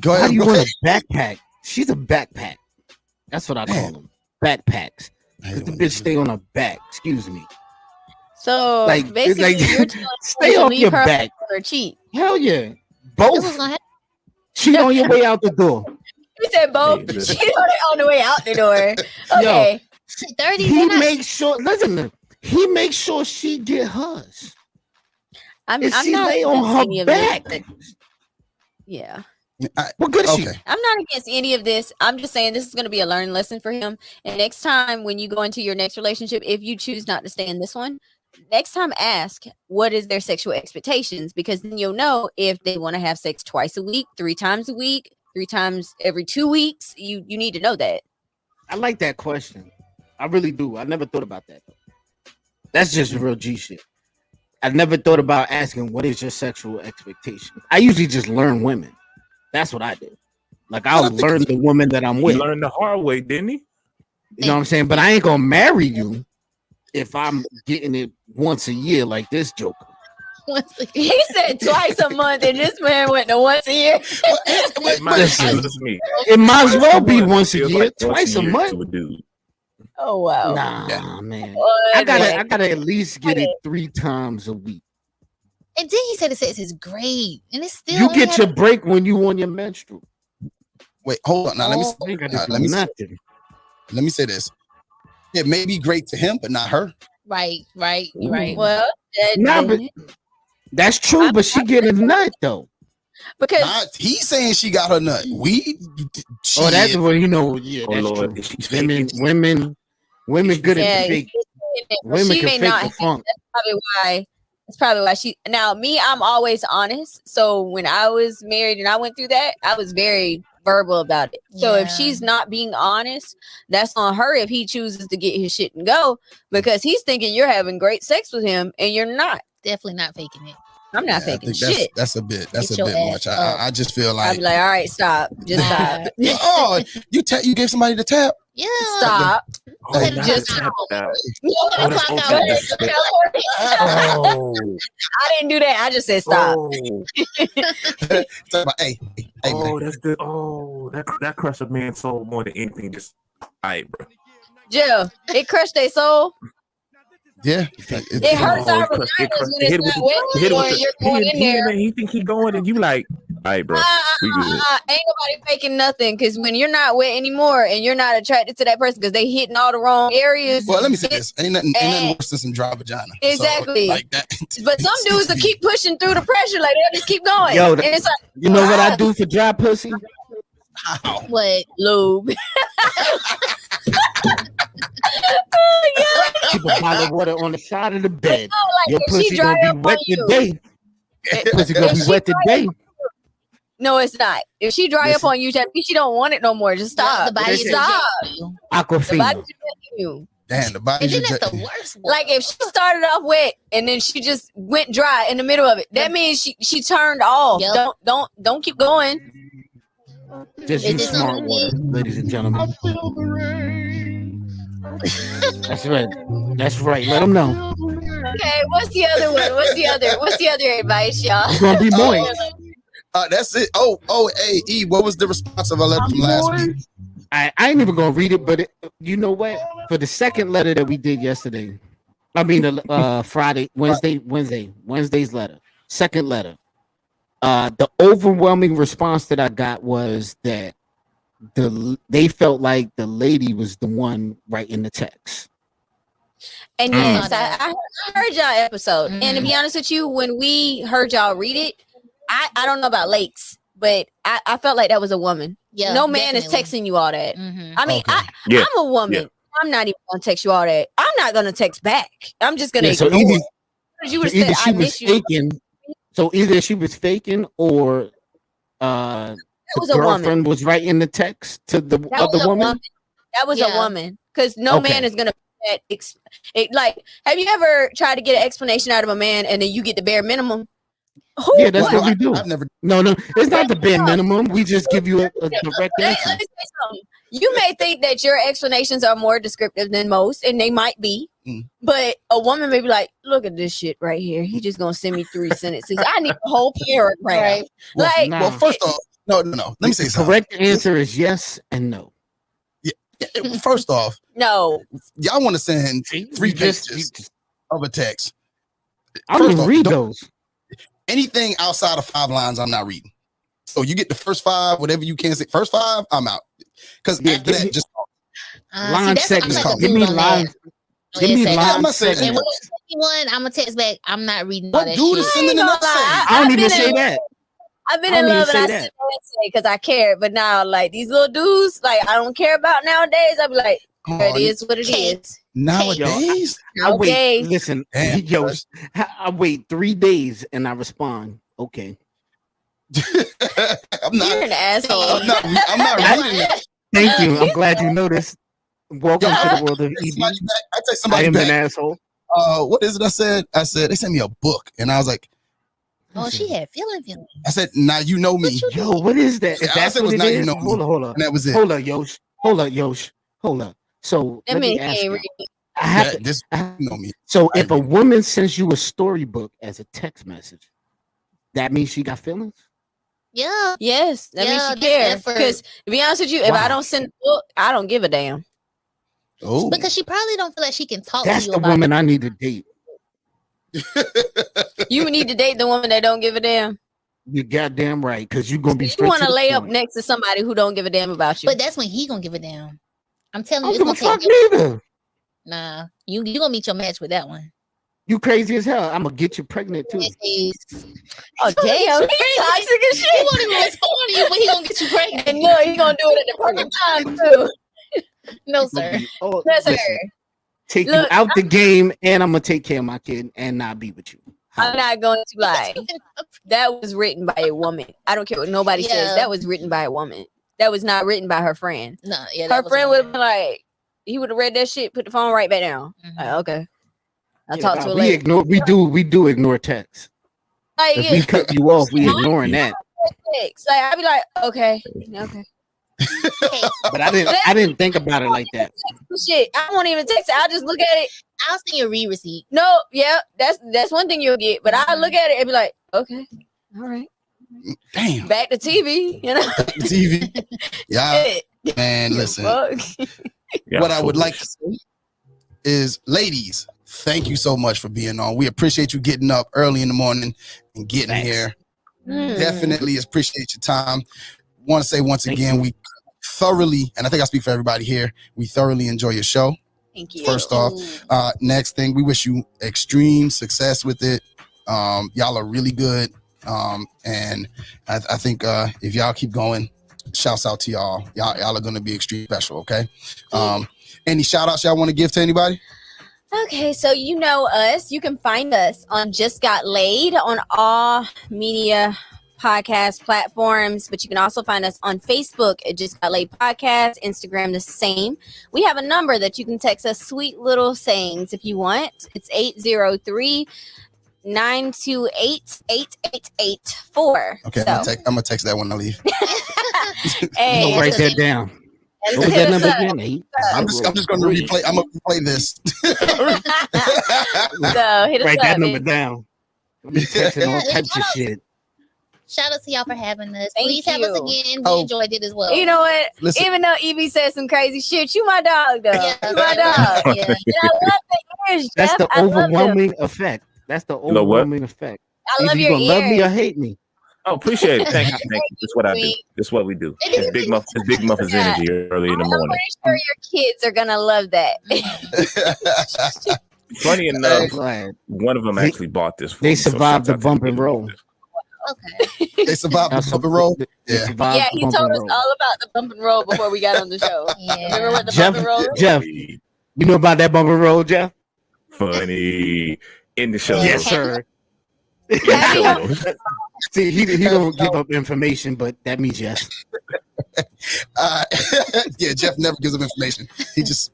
Speaker 1: Go ahead.
Speaker 2: How do you want a backpack? She's a backpack. That's what I call them. Backpacks. Because the bitch stay on her back. Excuse me.
Speaker 4: So basically, you're
Speaker 2: stay on your back
Speaker 4: or cheat.
Speaker 2: Hell yeah, both. Cheat on your way out the door.
Speaker 4: You said both. Cheat on the way out the door. Okay.
Speaker 5: Yo, 30.
Speaker 2: He makes sure. Listen, he makes sure she get hers.
Speaker 4: I'm
Speaker 2: she
Speaker 4: not
Speaker 2: lay on her back.
Speaker 4: Yeah.
Speaker 2: What good is she?
Speaker 4: I'm not against any of this. I'm just saying this is going to be a learning lesson for him. And next time when you go into your next relationship, if you choose not to stay in this one, next time ask what is their sexual expectations, because then you'll know if they want to have sex twice a week, 3 times a week, 3 times every 2 weeks. You need to know that.
Speaker 2: I like that question. I really do. I never thought about that. That's just real G shit. I never thought about asking what is your sexual expectation. I usually just learn women. That's what I do. Like I'll learn the woman that I'm with.
Speaker 3: He learned the hard way, didn't he?
Speaker 2: You know what I'm saying? But I ain't gonna marry you if I'm getting it once a year like this joker.
Speaker 5: Once a
Speaker 4: He said twice a month, and this man went to once a year.
Speaker 2: It might as well be once a year, twice a month.
Speaker 3: To a dude.
Speaker 4: Oh wow.
Speaker 2: Nah, man.
Speaker 4: What,
Speaker 2: I
Speaker 4: man?
Speaker 2: gotta at least get it 3 times a week.
Speaker 5: And then he said the sex is great, and it's still
Speaker 2: You get your break when you on your menstrual.
Speaker 1: Wait, hold on. Now let me say this. It may be great to him, but not her.
Speaker 5: Right.
Speaker 4: Well,
Speaker 2: but that's true, but she get a nut though.
Speaker 4: Because
Speaker 1: he's saying she got her nut.
Speaker 2: That's what you know. Yeah, that's
Speaker 3: Lord.
Speaker 2: true. Women good at the fake. Women can fake the funk.
Speaker 4: That's probably why she. Now, me, I'm always honest. So when I was married and I went through that, I was very verbal about it. So if she's not being honest, that's on her if he chooses to get his shit and go, because he's thinking you're having great sex with him and you're not.
Speaker 5: Definitely not faking it.
Speaker 4: I'm not faking shit.
Speaker 1: That's a bit much. I just feel like
Speaker 4: I'd be like, all right, stop. Just stop.
Speaker 1: Oh, you gave somebody the tap?
Speaker 5: Yeah.
Speaker 4: Stop.
Speaker 5: Just
Speaker 4: stop.
Speaker 5: I
Speaker 4: didn't do that. I just said stop.
Speaker 1: Hey,
Speaker 3: that's good. Oh, that crushed a man's soul more than anything. Just, all right, bro.
Speaker 4: Jill, it crushed their soul.
Speaker 1: Yeah,
Speaker 4: it hurts our vaginas when it's not wet when you're going in there.
Speaker 3: He think he going and you like, all right, bro. We good.
Speaker 4: Ain't nobody faking nothing, because when you're not wet anymore and you're not attracted to that person because they hitting all the wrong areas.
Speaker 1: Well, let me say this: ain't nothing worse than some dry vagina.
Speaker 4: Exactly.
Speaker 1: So, like that.
Speaker 4: But some dudes will keep pushing through the pressure, like they'll just keep going.
Speaker 2: Yo,
Speaker 4: and it's like,
Speaker 2: you know what I do for dry pussy?
Speaker 5: What?
Speaker 4: Lube.
Speaker 2: Keep a bottle of water on the side of the bed.
Speaker 4: Your
Speaker 2: pussy gonna be wet today. Pussy gonna be wet today.
Speaker 4: No, it's not. If she dry up on you, that means she don't want it no more. Just stop.
Speaker 5: The body
Speaker 4: stop.
Speaker 2: Aquafina.
Speaker 1: Damn, the body.
Speaker 5: And then that's the worst one.
Speaker 4: Like if she started off wet and then she just went dry in the middle of it, that means she turned off. Yep. Don't keep going.
Speaker 2: Just use smart water, ladies and gentlemen. That's right. That's right. Let them know.
Speaker 4: Okay, what's the other one? What's the other advice, y'all?
Speaker 2: It's gonna be moist.
Speaker 1: That's it. Hey, E, what was the response of our letter from last week?
Speaker 2: I ain't even gonna read it, but you know what? For the second letter that we did yesterday, I mean Wednesday's letter, second letter. The overwhelming response that I got was that they felt like the lady was the one writing the text.
Speaker 4: And yes, I heard y'all episode. And to be honest with you, when we heard y'all read it, I don't know about Layks, but I felt like that was a woman. Yeah, no man is texting you all that. I mean, I'm a woman. Yeah. I'm not even gonna text you all that. I'm not gonna text back. I'm just gonna ignore it.
Speaker 2: Either she was faking. So either she was faking or the girlfriend was writing the text to the other woman.
Speaker 4: That was a woman, because no man is gonna. Like, have you ever tried to get an explanation out of a man and then you get the bare minimum?
Speaker 2: Yeah, that's what we do. No, it's not the bare minimum. We just give you a direct answer.
Speaker 4: Let me say something. You may think that your explanations are more descriptive than most, and they might be. But a woman may be like, look at this shit right here. He just gonna send me 3 sentences. I need a whole paragraph. Right?
Speaker 1: Well, first off, no. Let me say something.
Speaker 2: Correct answer is yes and no.
Speaker 1: Yeah. First off,
Speaker 4: no.
Speaker 1: Y'all want to send 3 pages of a text.
Speaker 2: I don't even read those.
Speaker 1: Anything outside of 5 lines, I'm not reading. So you get the first 5, whatever you can say. First 5, I'm out. Because after that, just
Speaker 2: line segments. Give me line. Give me line segments.
Speaker 5: And one, I'm gonna text back. I'm not reading all that
Speaker 1: dude
Speaker 5: shit.
Speaker 1: is sending an
Speaker 2: I don't even say that.
Speaker 4: I've been in love and I say because I care, but now like these little dudes, like I don't care about nowadays. I'll be like, it is what it is.
Speaker 1: Nowadays,
Speaker 2: I wait. Listen, I wait 3 days and I respond. Okay.
Speaker 1: I'm not.
Speaker 4: You're an asshole.
Speaker 1: I'm not reading that.
Speaker 2: Thank you. I'm glad you noticed. Welcome to the world of EB.
Speaker 1: I take somebody
Speaker 2: am
Speaker 1: back.
Speaker 2: An asshole.
Speaker 1: What is it? I said they sent me a book, and I was like,
Speaker 5: oh, she had feelings.
Speaker 1: I said, now you know me.
Speaker 2: Yo, what is that?
Speaker 1: Yeah, that's what it is. You know
Speaker 2: hold up.
Speaker 1: And that was it.
Speaker 2: Hold up, Yosh. Hold up. So
Speaker 4: let me ask you.
Speaker 2: I have to,
Speaker 1: this you know me.
Speaker 2: So
Speaker 1: I
Speaker 2: if a
Speaker 1: agree.
Speaker 2: woman sends you a storybook as a text message, that means she got feelings.
Speaker 5: Yeah.
Speaker 4: Yes, that means
Speaker 5: Yeah,
Speaker 4: she
Speaker 5: that's
Speaker 4: cares.
Speaker 5: effort.
Speaker 4: Because to be honest with you, if
Speaker 2: Wow.
Speaker 4: I don't send a book, I don't give a damn.
Speaker 1: Oh,
Speaker 5: Because she probably don't feel like she can talk
Speaker 2: That's
Speaker 5: to you
Speaker 2: the
Speaker 5: about
Speaker 2: woman I need to date.
Speaker 4: You need to date the woman that don't give a damn.
Speaker 2: You're goddamn right, because you're gonna be
Speaker 4: You
Speaker 2: straight
Speaker 4: want
Speaker 2: to
Speaker 4: to
Speaker 2: the
Speaker 4: lay up
Speaker 2: point.
Speaker 4: next to somebody who don't give a damn about
Speaker 5: it.
Speaker 4: you.
Speaker 5: But that's when he gonna give a damn. I'm telling
Speaker 2: I
Speaker 5: you,
Speaker 2: don't
Speaker 5: it's
Speaker 2: give a
Speaker 5: gonna
Speaker 2: fuck
Speaker 5: take
Speaker 2: neither.
Speaker 5: Nah, you gonna meet your match with that one.
Speaker 2: You crazy as hell. I'm gonna get you pregnant too.
Speaker 4: Oh damn, he's toxic as
Speaker 5: He
Speaker 4: shit.
Speaker 5: won't even respond to you, but he gonna get you pregnant.
Speaker 4: And no, he's gonna do it at the perfect time too.
Speaker 5: No, sir.
Speaker 2: Oh,
Speaker 4: Yes, sir.
Speaker 2: listen, take you
Speaker 4: Look,
Speaker 2: out the game, and I'm gonna take care of my kid and not be with you.
Speaker 4: I'm not going to lie. That was written by a woman. I don't care what nobody says.
Speaker 5: Yeah.
Speaker 4: That was written by a woman. That was not written by her friend.
Speaker 5: No, yeah,
Speaker 4: Her friend would have been like, he would have read that shit, put the phone right back down. Like, okay. I'll talk to her later.
Speaker 2: We do ignore text.
Speaker 4: Like,
Speaker 2: If we cut you off, we ignoring that.
Speaker 4: like I'd be like, okay.
Speaker 2: But I didn't think about it like that.
Speaker 4: Shit, I won't even text it. I'll just look at it.
Speaker 5: I'll send you a re-receipt.
Speaker 4: No, yeah, that's one thing you'll get. But I'll look at it and be like, okay, all right.
Speaker 1: damn.
Speaker 4: Back to TV, you know.
Speaker 1: TV. Yeah,
Speaker 4: Shit.
Speaker 1: man. Listen,
Speaker 4: Fuck.
Speaker 1: what I would like to say is, ladies, thank you so much for being on. We appreciate you getting up early in the morning and getting
Speaker 2: Thanks.
Speaker 1: here.
Speaker 4: Mm.
Speaker 1: Definitely appreciate your time. Want to say once again, we thoroughly, and I think I speak for everybody here, we thoroughly enjoy your show.
Speaker 4: Thank you.
Speaker 1: First off, next thing, we wish you extreme success with it. Y'all are really good. And I think if y'all keep going, shouts out to y'all. Y'all are going to be extremely special, okay? Any shout outs y'all want to give to anybody?
Speaker 4: Okay, so you know us. You can find us on Just Got Laid on all media podcast platforms, but you can also find us on Facebook at Just Got Laid Podcast, Instagram the same. We have a number that you can text us sweet little sayings if you want. It's 803-928-8884.
Speaker 1: Okay,
Speaker 4: so,
Speaker 1: I'm gonna text that when I leave.
Speaker 4: hey,
Speaker 2: Write that down. What was that number again?
Speaker 1: I'm just gonna replay. I'm gonna replay this.
Speaker 4: So hit us
Speaker 2: Write
Speaker 4: up,
Speaker 2: that number
Speaker 4: man.
Speaker 2: down. I'm texting all types of shit.
Speaker 5: Shout out to y'all for having us.
Speaker 4: Thank
Speaker 5: Please have us
Speaker 4: you.
Speaker 5: again. We enjoyed it as well.
Speaker 4: You know what?
Speaker 1: Listen.
Speaker 4: Even though Evie said some crazy shit, you my dog, though.
Speaker 5: Yeah.
Speaker 4: You my dog.
Speaker 5: Yeah.
Speaker 4: And I love the ears,
Speaker 2: That's
Speaker 4: Jeff.
Speaker 2: the
Speaker 4: I love them.
Speaker 2: overwhelming effect. That's the
Speaker 3: know what?
Speaker 2: overwhelming effect.
Speaker 4: I love
Speaker 2: Either you
Speaker 4: your
Speaker 2: gonna love me or
Speaker 4: ears.
Speaker 2: hate me.
Speaker 3: Oh, appreciate it. Thank you. That's what I do. That's what we do. It's Big Muffins energy early in the
Speaker 4: I'm
Speaker 3: morning.
Speaker 4: pretty sure your kids are gonna love that.
Speaker 3: Funny enough,
Speaker 2: Glad.
Speaker 3: one of them actually bought this for
Speaker 2: They
Speaker 3: me, so
Speaker 2: survived the
Speaker 3: shout out to
Speaker 2: bump
Speaker 3: them.
Speaker 2: and roll.
Speaker 5: Okay.
Speaker 1: They survived the bump and roll.
Speaker 2: They
Speaker 1: Yeah.
Speaker 2: survived
Speaker 4: Yeah,
Speaker 2: the
Speaker 4: he
Speaker 2: bump
Speaker 4: told
Speaker 2: and
Speaker 4: us
Speaker 2: roll.
Speaker 4: all about the bump and roll before we got on the show.
Speaker 5: Yeah.
Speaker 4: Remember what the
Speaker 2: Jeff,
Speaker 4: bump and roll is?
Speaker 2: Jeff, you know about that bump and roll, Jeff?
Speaker 3: Funny in the show.
Speaker 2: Yes, sir.
Speaker 3: In the show.
Speaker 2: See, he don't give up information, but that means yes.
Speaker 1: Yeah, Jeff never gives them information. His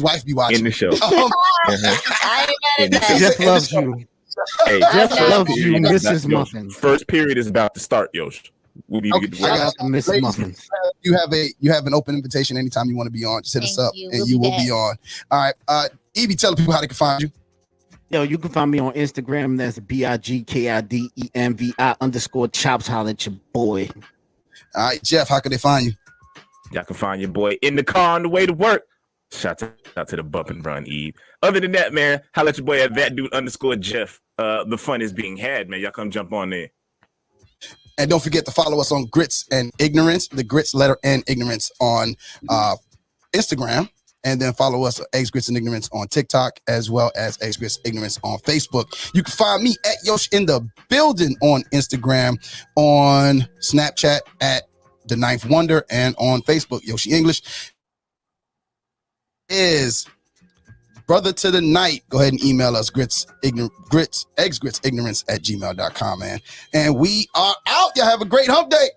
Speaker 1: wife be watching.
Speaker 3: In the show.
Speaker 4: I ain't mad at that.
Speaker 2: Jeff loves you.
Speaker 3: Hey,
Speaker 2: Jeff
Speaker 4: know.
Speaker 2: loves you,
Speaker 3: Period is
Speaker 2: Mrs.
Speaker 3: about-
Speaker 2: Muffins.
Speaker 3: First period is about to start, Yosh. We need to get the
Speaker 1: Okay,
Speaker 3: word
Speaker 1: I
Speaker 3: out.
Speaker 1: got
Speaker 2: Mrs.
Speaker 1: Ladies,
Speaker 2: Muffins.
Speaker 1: You have an open invitation anytime you want to be on. Just hit us
Speaker 5: Thank
Speaker 1: up
Speaker 5: you.
Speaker 1: and
Speaker 5: We'll
Speaker 1: you
Speaker 5: be
Speaker 1: will be
Speaker 5: back.
Speaker 1: on. All right. Evie, tell the people how they can find you.
Speaker 2: Yo, you can find me on Instagram. That's BIGKIDEMVI_chops. Holla at your boy.
Speaker 1: All right, Jeff, how can they find you?
Speaker 3: Y'all can find your boy in the car on the way to work. Shout out to the bump and run, Eve. Other than that, man, holla at your boy at @thatdude_Jeff. The fun is being had, man. Y'all come jump on there.
Speaker 1: And don't forget to follow us on Grits and Ignorance, the Grits letter and Ignorance on Instagram. And then follow us at Eggs, Grits, and Ignorance on TikTok, as well as Eggs, Grits, Ignorance on Facebook. You can find me at Yosh in the Building on Instagram, on Snapchat at The Ninth Wonder, and on Facebook, Yoshi English. Is Brother to the Night. Go ahead and email us, Eggs, Grits, Ignorance @gmail.com, man. And we are out. Y'all have a great hump day.